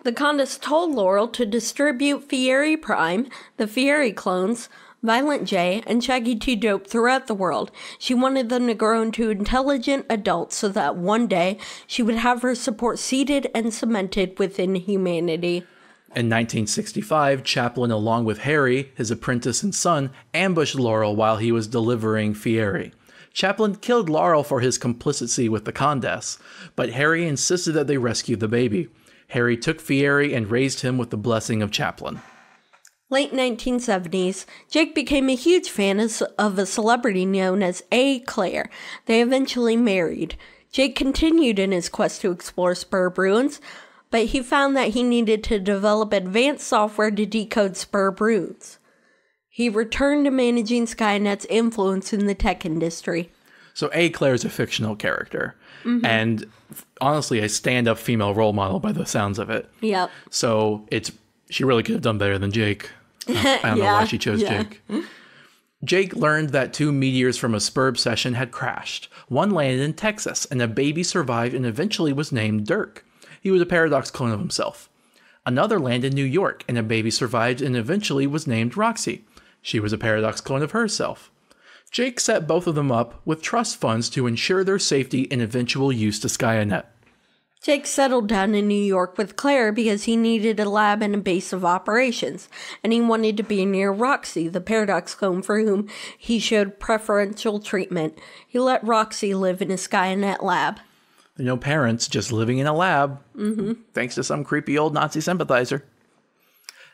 The Condess told Laurel to distribute Fieri Prime, the Fieri clones, Violent J, and Shaggy 2 Dope throughout the world. She wanted them to grow into intelligent adults so that one day she would have her support seated and cemented within humanity. In 1965, Chaplin, along with Harry, his apprentice and son, ambushed Laurel while he was delivering Fieri. Chaplin killed Laurel for his complicity with the Condes, but Harry insisted that they rescue the baby. Harry took Fieri and raised him with the blessing of Chaplin. Late 1970s, Jake became a huge fan of a celebrity known as A. Claire. They eventually married. Jake continued in his quest to explore Spurb runes, but he found that he needed to develop advanced software to decode Spurb runes. He returned to managing Skynet's influence in the tech industry. So A. Claire is a fictional character, and honestly a stand-up female role model by the sounds of it. Yep. So she really could have done better than Jake. I don't know why she chose Jake. Jake learned that 2 meteors from a Spurb session had crashed. One landed in Texas, and a baby survived and eventually was named Dirk. He was a Paradox clone of himself. Another landed in New York, and a baby survived and eventually was named Roxy. She was a Paradox clone of herself. Jake set both of them up with trust funds to ensure their safety and eventual use to Skynet. Jake settled down in New York with Claire because he needed a lab and a base of operations, and he wanted to be near Roxy, the Paradox clone for whom he showed preferential treatment. He let Roxy live in a Skynet lab. No parents, just living in a lab, thanks to some creepy old Nazi sympathizer.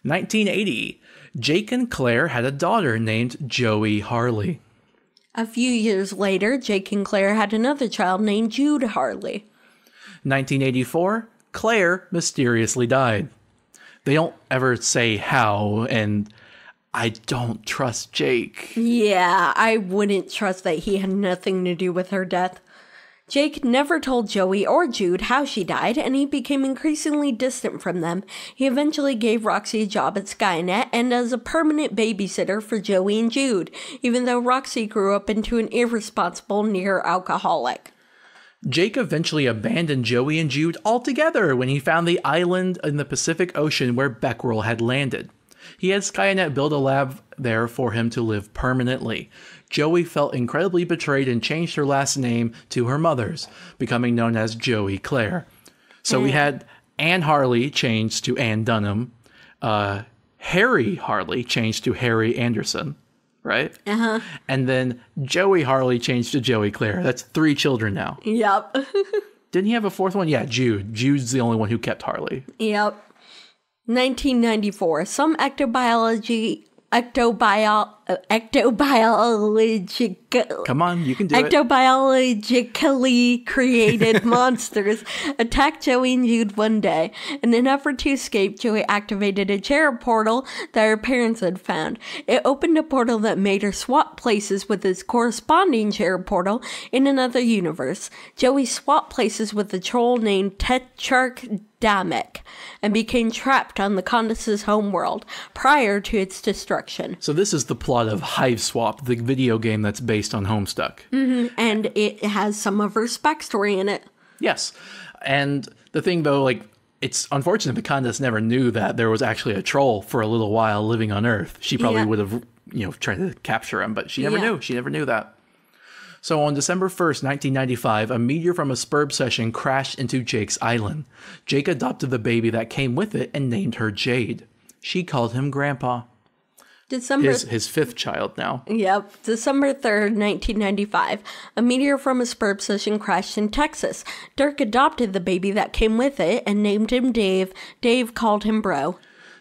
1980, Jake and Claire had a daughter named Joey Harley. A few years later, Jake and Claire had another child named Jude Harley. 1984, Claire mysteriously died. They don't ever say how, and I don't trust Jake. Yeah, I wouldn't trust that he had nothing to do with her death. Jake never told Joey or Jude how she died, and he became increasingly distant from them. He eventually gave Roxy a job at Skynet and as a permanent babysitter for Joey and Jude, even though Roxy grew up into an irresponsible near-alcoholic. Jake eventually abandoned Joey and Jude altogether when he found the island in the Pacific Ocean where Becquerel had landed. He had Skynet build a lab there for him to live permanently. Joey felt incredibly betrayed and changed her last name to her mother's, becoming known as Joey Claire. So we had Anne Harley changed to Anne Dunham, Harry Harley changed to Harry Anderson, right? Uh-huh. And then Joey Harley changed to Joey Claire. That's 3 children now. Yep. Didn't he have a 4th one? Yeah, Jude. Jude's the only one who kept Harley. Yep. 1994. Some ectobiologically Come on, you can do it. Ectobiologically created monsters attacked Joey and Jude one day. In an effort to escape, Joey activated a cherub portal that her parents had found. It opened a portal that made her swap places with its corresponding cherub portal in another universe. Joey swapped places with a troll named Tetrarch Damek and became trapped on the Condes's homeworld prior to its destruction. So this is the plot of Hive Swap, the video game that's based on Homestuck. And it has some of her backstory in it. Yes. And the thing, though, like, it's unfortunate the Condes never knew that there was actually a troll for a little while living on Earth. She probably would have, tried to capture him, but she never knew. She never knew that. So on December 1st, 1995, a meteor from a Spurb session crashed into Jake's island. Jake adopted the baby that came with it and named her Jade. She called him Grandpa. His 5th child now. Yep. December 3rd, 1995. A meteor from a Spurb session crashed in Texas. Dirk adopted the baby that came with it and named him Dave. Dave called him Bro.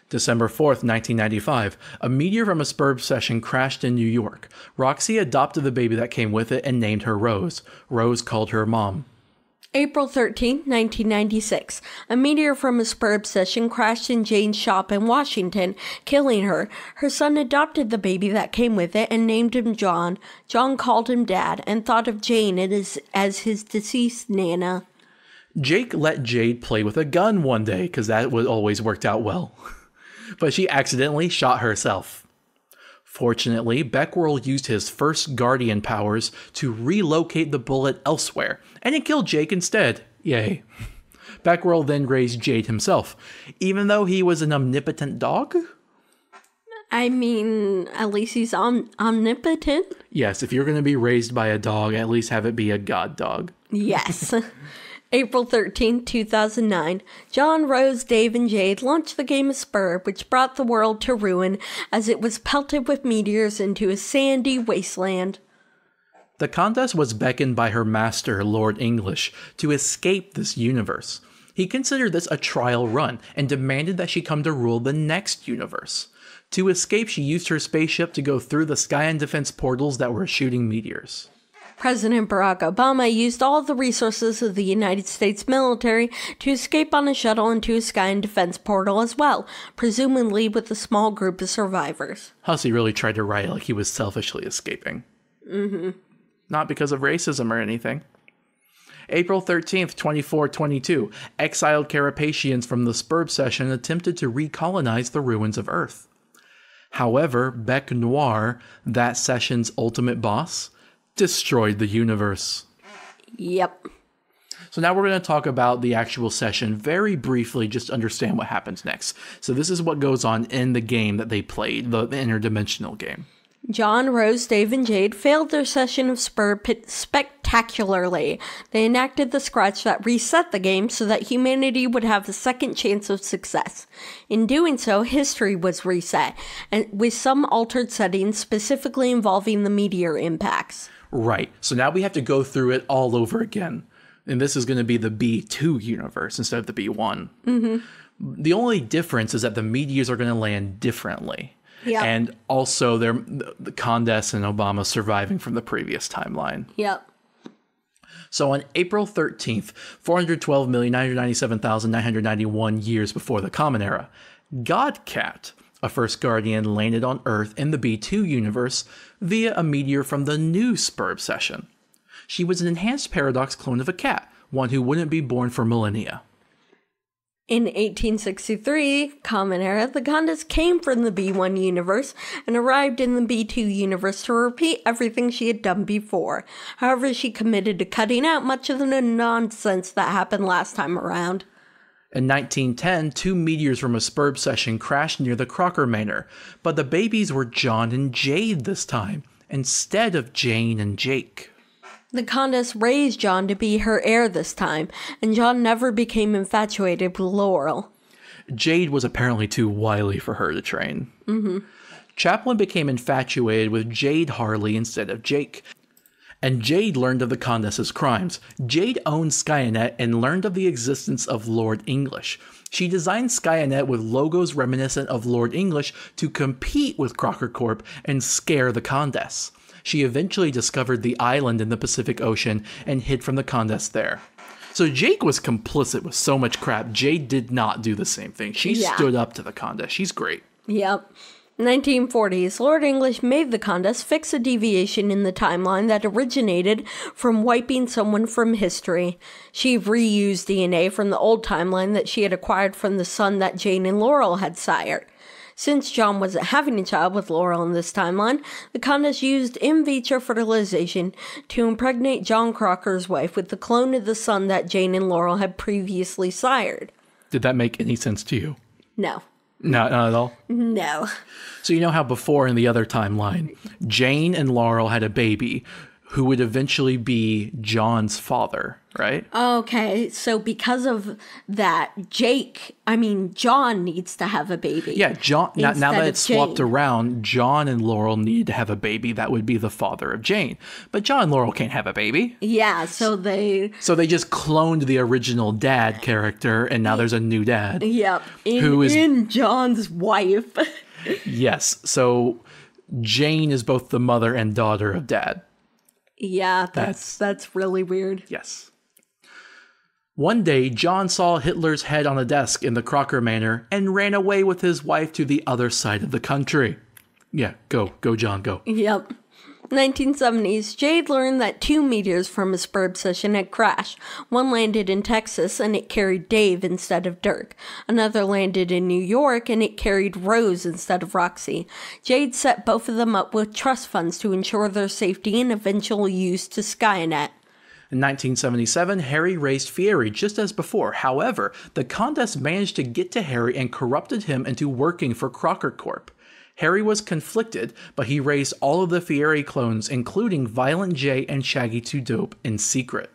December 4th, 1995. A meteor from a Spurb session crashed in New York. Roxy adopted the baby that came with it and named her Rose. Rose called her Mom. April 13, 1996. A meteor from a Spurb session crashed in Jane's shop in Washington, killing her. Her son adopted the baby that came with it and named him John. John called him Dad and thought of Jane as his deceased Nana. Jake let Jade play with a gun one day because that always worked out well. But she accidentally shot herself. Fortunately, Becquerel used his first Guardian powers to relocate the bullet elsewhere, and it killed Jake instead. Yay. Becquerel then raised Jade himself, even though he was an omnipotent dog? I mean, at least he's omnipotent. Yes, if you're going to be raised by a dog, at least have it be a god dog. Yes. April 13, 2009. John, Rose, Dave, and Jade launched the game of Spurb, which brought the world to ruin as it was pelted with meteors into a sandy wasteland. The Countess was beckoned by her master, Lord English, to escape this universe. He considered this a trial run and demanded that she come to rule the next universe. To escape, she used her spaceship to go through the sky and defense portals that were shooting meteors. President Barack Obama used all the resources of the United States military to escape on a shuttle into a sky and defense portal as well, presumably with a small group of survivors. Hussey really tried to write it like he was selfishly escaping. Not because of racism or anything. April 13th, 2422, exiled Carapacians from the Spurb session attempted to recolonize the ruins of Earth. However, Bec Noir, that session's ultimate boss, destroyed the universe. Yep. So now we're going to talk about the actual session very briefly, just to understand what happens next. So this is what goes on in the game that they played, the interdimensional game. John, Rose, Dave, and Jade failed their session of Spurb spectacularly. They enacted the scratch that reset the game so that humanity would have a second chance of success. In doing so, history was reset, and with some altered settings specifically involving the meteor impacts. Right. So now we have to go through it all over again. And this is going to be the B2 universe instead of the B1. The only difference is that the meteors are going to land differently. Yep. And also, the Condes and Obama surviving from the previous timeline. Yep. So on April 13th, 412,997,991 years before the Common Era, Godcat, a first Guardian, landed on Earth in the B2 universe via a meteor from the new Spurb session. She was an enhanced paradox clone of a cat, one who wouldn't be born for millennia. In 1863, Common Era, the Condes came from the B1 universe and arrived in the B2 universe to repeat everything she had done before. However, she committed to cutting out much of the nonsense that happened last time around. In 1910, 2 meteors from a Spurb session crashed near the Crocker Manor, but the babies were John and Jade this time, instead of Jane and Jake. The Condes raised John to be her heir this time, and John never became infatuated with Laurel. Jade was apparently too wily for her to train. Chaplin became infatuated with Jade Harley instead of Jake. And Jade learned of the Condes' crimes. Jade owned Skynet and learned of the existence of Lord English. She designed Skynet with logos reminiscent of Lord English to compete with Crocker Corp and scare the Condes. She eventually discovered the island in the Pacific Ocean and hid from the Condes there. So Jake was complicit with so much crap. Jade did not do the same thing. She stood up to the Condes. She's great. Yep. 1940s, Lord English made the Condes fix a deviation in the timeline that originated from wiping someone from history. She reused DNA from the old timeline that she had acquired from the son that Jane and Laurel had sired. Since John wasn't having a child with Laurel in this timeline, the Condes used in vitro fertilization to impregnate John Crocker's wife with the clone of the son that Jane and Laurel had previously sired. Did that make any sense to you? No. Not at all? No. So you know how before in the other timeline, Jane and Laurel had a baby who would eventually be John's father, right? Okay, so because of that, John needs to have a baby. Yeah, John. Now that it's swapped Jane. around, John and Laurel need to have a baby. That would be the father of Jane. But John and Laurel can't have a baby. Yeah, so they just cloned the original dad character, and now there's a new dad. Yep, in John's wife. Yes, so Jane is both the mother and daughter of dad. Yeah, that's really weird. Yes. One day, John saw Hitler's head on a desk in the Crocker Manor and ran away with his wife to the other side of the country. Yeah, go, John, go. Yep. 1970s, Jade learned that 2 meteors from a Spurb session had crashed. One landed in Texas and it carried Dave instead of Dirk. Another landed in New York and it carried Rose instead of Roxy. Jade set both of them up with trust funds to ensure their safety and eventual use to Skynet. In 1977, Harry raised Fieri just as before. However, the Condes managed to get to Harry and corrupted him into working for Crocker Corp. Harry was conflicted, but he raised all of the Fieri clones, including Violent J and Shaggy 2 Dope, in secret.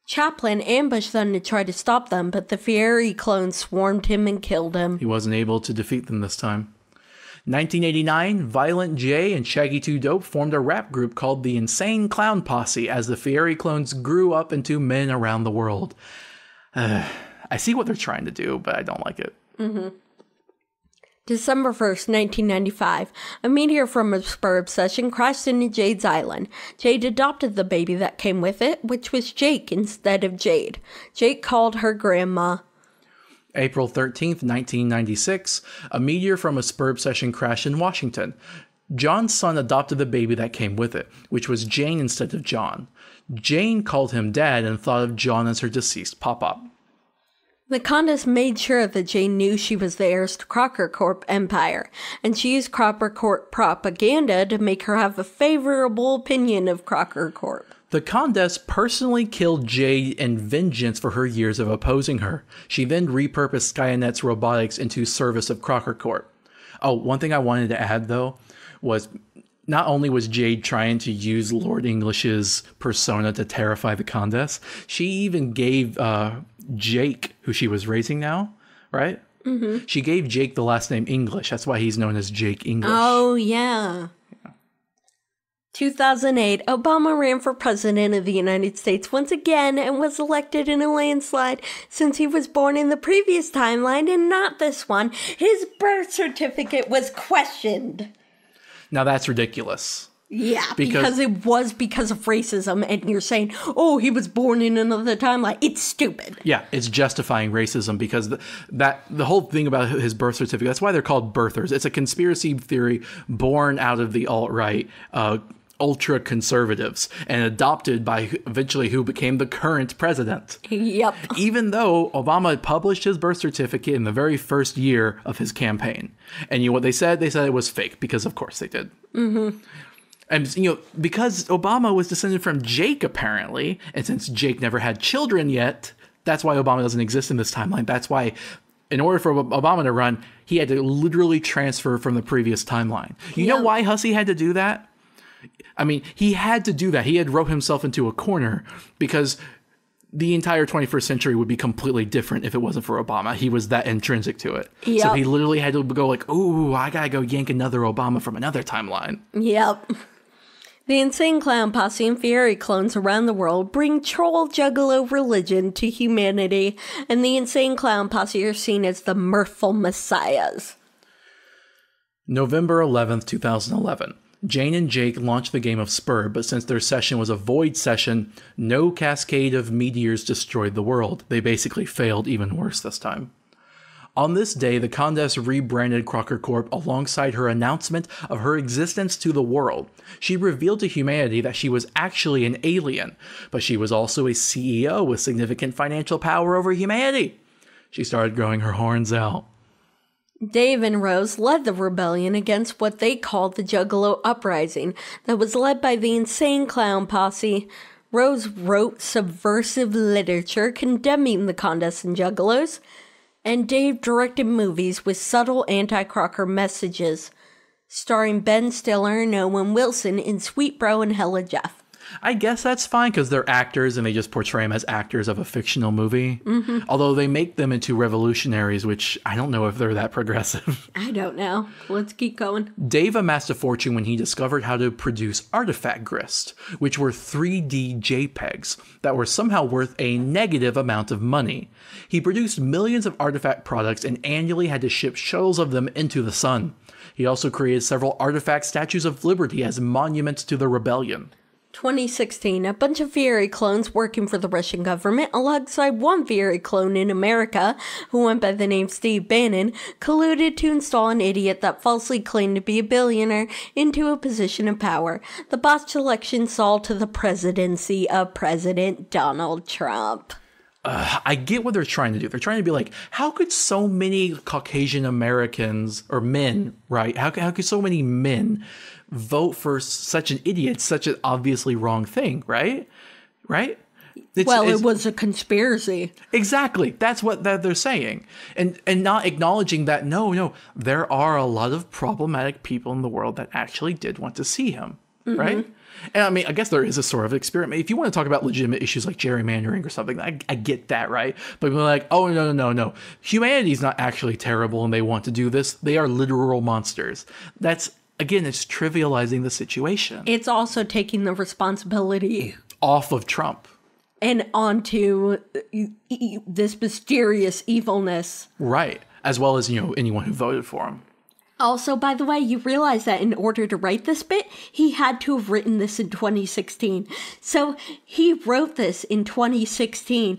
Chaplin ambushed them to try to stop them, but the Fieri clones swarmed him and killed him. He wasn't able to defeat them this time. 1989, Violent J and Shaggy 2 Dope formed a rap group called the Insane Clown Posse as the Fieri clones grew up into men around the world. I see what they're trying to do, but I don't like it. December 1st, 1995, a meteor from a spur obsession crashed into Jade's island. Jade adopted the baby that came with it, which was Jake instead of Jade. Jake called her grandma. April 13th, 1996, a meteor from a spur obsession crashed in Washington. John's son adopted the baby that came with it, which was Jane instead of John. Jane called him Dad and thought of John as her deceased papa. The Condes made sure that Jane knew she was the heiress to Crocker Corp empire, and she used Crocker Corp propaganda to make her have a favorable opinion of Crocker Corp. The Condes personally killed Jade in vengeance for her years of opposing her. She then repurposed Skynet's robotics into service of Crocker Corp. Oh, one thing I wanted to add, though, was not only was Jade trying to use Lord English's persona to terrify the Condes, she even gave Jake, who she was raising now, right? Mm-hmm. She gave Jake the last name English. That's why he's known as Jake English. Oh, yeah. 2008, Obama ran for president of the United States once again and was elected in a landslide. Since he was born in the previous timeline and not this one, his birth certificate was questioned. Now that's ridiculous. Yeah, because it was because of racism, and you're saying, oh, he was born in another timeline. It's stupid. Yeah, it's justifying racism because the whole thing about his birth certificate, that's why they're called birthers. It's a conspiracy theory born out of the alt-right, ultra-conservatives, and adopted by eventually who became the current president. Yep. Even though Obama published his birth certificate in the very first year of his campaign. And you know what they said? They said it was fake, because of course they did. Mm-hmm. And, you know, because Obama was descended from Jake, apparently, and since Jake never had children yet, that's why Obama doesn't exist in this timeline. That's why, in order for Obama to run, he had to literally transfer from the previous timeline. You know why Hussey had to do that? I mean, he had to do that. He had wrote himself into a corner because the entire 21st century would be completely different if it wasn't for Obama. He was that intrinsic to it. Yep. So he literally had to go like, ooh, I gotta go yank another Obama from another timeline. Yep. The Insane Clown Posse and Fieri clones around the world bring troll juggalo religion to humanity, and the Insane Clown Posse are seen as the mirthful messiahs. November 11th, 2011. Jane and Jake launched the game of Spur, but since their session was a void session, no cascade of meteors destroyed the world. They basically failed even worse this time. On this day, the Condes rebranded Crocker Corp alongside her announcement of her existence to the world. She revealed to humanity that she was actually an alien, but she was also a CEO with significant financial power over humanity. She started growing her horns out. Dave and Rose led the rebellion against what they called the Juggalo Uprising that was led by the Insane Clown Posse. Rose wrote subversive literature condemning the Condes and Juggalos, and Dave directed movies with subtle anti-Crocker messages, starring Ben Stiller and Owen Wilson in Sweet Bro and Hella Jeff. I guess that's fine because they're actors and they just portray them as actors of a fictional movie. Mm-hmm. Although they make them into revolutionaries, which I don't know if they're that progressive. I don't know. Let's keep going. Dave amassed a fortune when he discovered how to produce artifact grist, which were 3D JPEGs that were somehow worth a negative amount of money. He produced millions of artifact products and annually had to ship shuttles of them into the sun. He also created several artifact statues of liberty as monuments to the rebellion. 2016, a bunch of Fieri clones working for the Russian government alongside one Fieri clone in America, who went by the name Steve Bannon, colluded to install an idiot that falsely claimed to be a billionaire into a position of power. The botched election saw to the presidency of President Donald Trump. I get what they're trying to do. They're trying to be like, how could so many Caucasian Americans, or men, right? How could so many men vote for such an idiot, such an obviously wrong thing, right? Right? It was a conspiracy. Exactly. That's what they're saying. And not acknowledging that, no, there are a lot of problematic people in the world that actually did want to see him, right? And I mean, I guess there is a sort of experiment. If you want to talk about legitimate issues like gerrymandering or something, I get that, right? But we're like, oh, no. Humanity's not actually terrible and they want to do this. They are literal monsters. That's, again, it's trivializing the situation. It's also taking the responsibility off of Trump. And onto this mysterious evilness. Right. As well as, anyone who voted for him. Also, by the way, you realize that in order to write this bit, he had to have written this in 2016. So he wrote this in 2016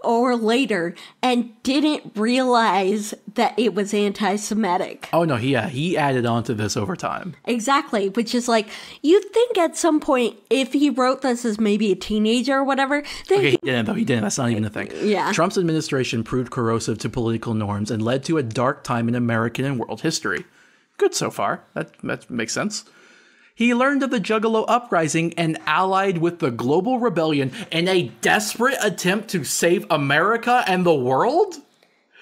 or later and didn't realize that it was anti-Semitic. Oh, no, he added on to this over time. Exactly, which is like, you'd think at some point, if he wrote this as maybe a teenager or whatever... Okay, he didn't, though. He didn't. That's not even a thing. Yeah. Trump's administration proved corrosive to political norms and led to a dark time in American and world history. Good so far. That makes sense. He learned of the Juggalo Uprising and allied with the Global Rebellion in a desperate attempt to save America and the world?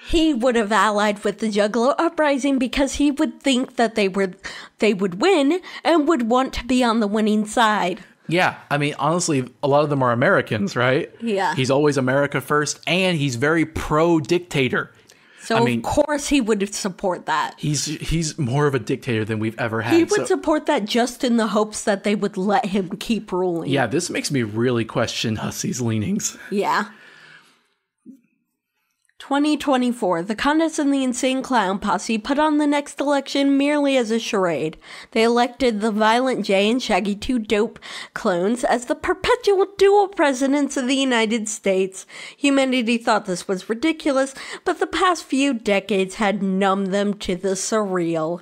He would have allied with the Juggalo Uprising because he would think that they would win and would want to be on the winning side. Yeah, I mean, honestly, a lot of them are Americans, right? Yeah. He's always America first, and he's very pro-dictator. So, of course, he would support that. He's more of a dictator than we've ever had. He would support that just in the hopes that they would let him keep ruling. Yeah, this makes me really question Hussey's leanings. Yeah. 2024, the Condes and the Insane Clown Posse put on the next election merely as a charade. They elected the Violent J and Shaggy 2 Dope clones as the perpetual dual presidents of the United States. Humanity thought this was ridiculous, but the past few decades had numbed them to the surreal.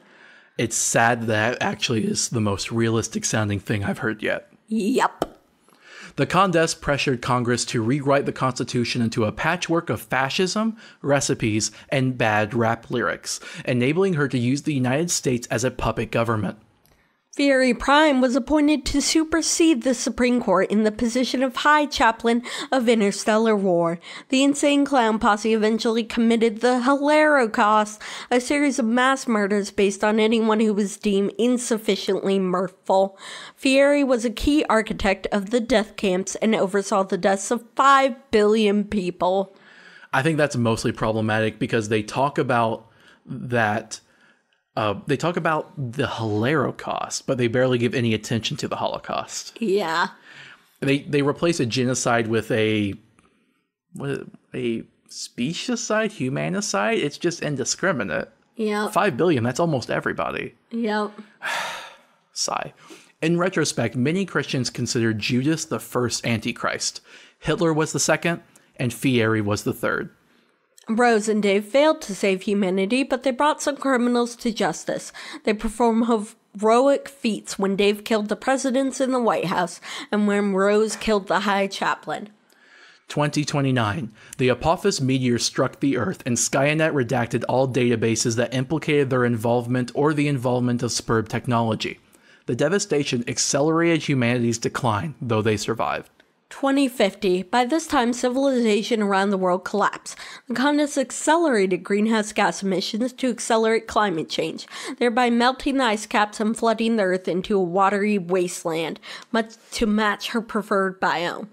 It's sad that actually is the most realistic sounding thing I've heard yet. Yep. The Condes pressured Congress to rewrite the Constitution into a patchwork of fascism, recipes, and bad rap lyrics, enabling her to use the United States as a puppet government. Fury Prime was appointed to supersede the Supreme Court in the position of High Chaplain of Interstellar War. The Insane Clown Posse eventually committed the Holocaust, a series of mass murders based on anyone who was deemed insufficiently mirthful. Fury was a key architect of the death camps and oversaw the deaths of 5 billion people. I think that's mostly problematic because they talk about that... they talk about the Holocaust, but they barely give any attention to the Holocaust. Yeah. They replace a genocide with a specieside, humanicide. It's just indiscriminate. Yeah. 5 billion, that's almost everybody. Yep. Sigh. In retrospect, many Christians considered Judas the first Antichrist. Hitler was the second, and Fieri was the third. Rose and Dave failed to save humanity, but they brought some criminals to justice. They performed heroic feats when Dave killed the presidents in the White House and when Rose killed the High Chaplain. 2029. The Apophis meteor struck the Earth, and Skynet redacted all databases that implicated their involvement or the involvement of Spurb technology. The devastation accelerated humanity's decline, though they survived. 2050. By this time, civilization around the world collapsed. The Condes accelerated greenhouse gas emissions to accelerate climate change, thereby melting the ice caps and flooding the Earth into a watery wasteland, much to match her preferred biome.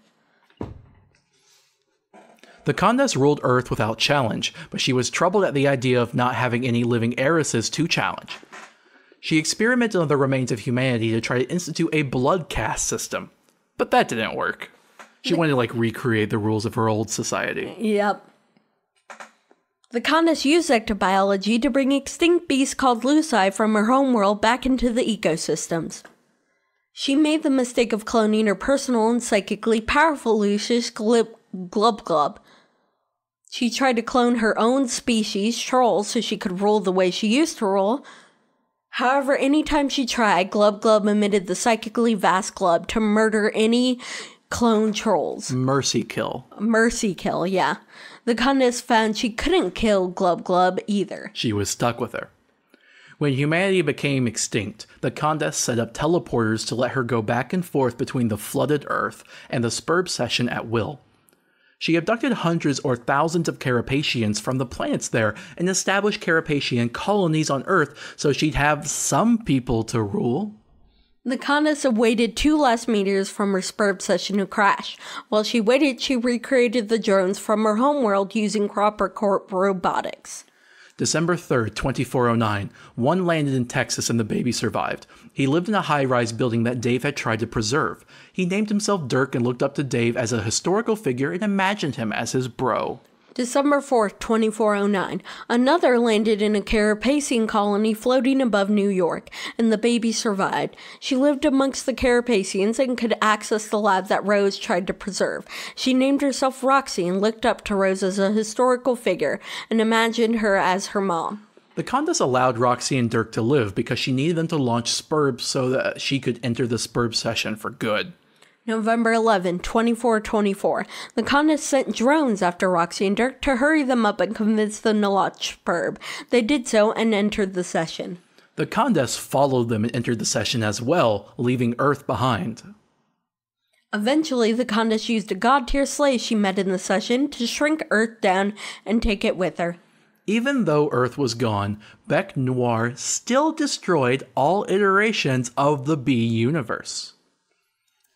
The Condes ruled Earth without challenge, but she was troubled at the idea of not having any living heiresses to challenge. She experimented on the remains of humanity to try to institute a blood caste system, but that didn't work. She wanted to, recreate the rules of her old society. Yep. The Condes used ectobiology to bring extinct beasts called Luci from her homeworld back into the ecosystems. She made the mistake of cloning her personal and psychically powerful Lucius Glub Glub. She tried to clone her own species, trolls, so she could rule the way she used to rule. However, anytime she tried, Glub Glub emitted the psychically vast Glub to murder any clone trolls. Mercy kill, yeah. The Condes found she couldn't kill Glub Glub either. She was stuck with her. When humanity became extinct, the Condes set up teleporters to let her go back and forth between the flooded Earth and the Spurb session at will. She abducted hundreds or thousands of Carapacians from the planets there and established Carapacian colonies on Earth so she'd have some people to rule. The Condessa waited 2 last meters from her spurb session to crash. While she waited, she recreated the drones from her homeworld using Cropper Corp robotics. December 3rd, 2409. One landed in Texas and the baby survived. He lived in a high-rise building that Dave had tried to preserve. He named himself Dirk and looked up to Dave as a historical figure and imagined him as his bro. December 4th, 2409. Another landed in a Carapacian colony floating above New York, and the baby survived. She lived amongst the Carapacians and could access the lab that Rose tried to preserve. She named herself Roxy and looked up to Rose as a historical figure and imagined her as her mom. The Condess allowed Roxy and Dirk to live because she needed them to launch Spurb so that she could enter the Spurb session for good. November 11, 2424. The Condess sent drones after Roxy and Dirk to hurry them up and convince them to launch Spurb. They did so and entered the session. The Condess followed them and entered the session as well, leaving Earth behind. Eventually, the Condess used a god-tier slave she met in the session to shrink Earth down and take it with her. Even though Earth was gone, Bec Noir still destroyed all iterations of the B universe.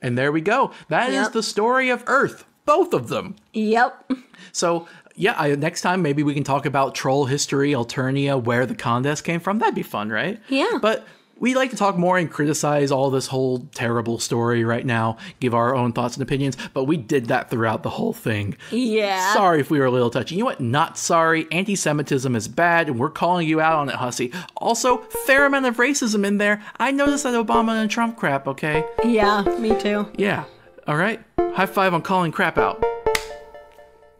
And there we go. That is the story of Earth. Both of them. Yep. So, yeah, next time maybe we can talk about troll history, Alternia, where the Condess came from. That'd be fun, right? Yeah. But we like to talk more and criticize all this whole terrible story right now, give our own thoughts and opinions, but we did that throughout the whole thing. Yeah. Sorry if we were a little touchy. You know what? Not sorry. Anti-Semitism is bad, and we're calling you out on it, Hussy. Also, fair amount of racism in there. I noticed that Obama and Trump crap, okay? Yeah, me too. Yeah. All right. High five on calling crap out.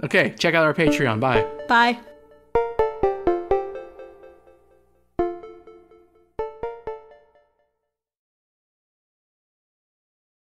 Okay, check out our Patreon. Bye. Bye.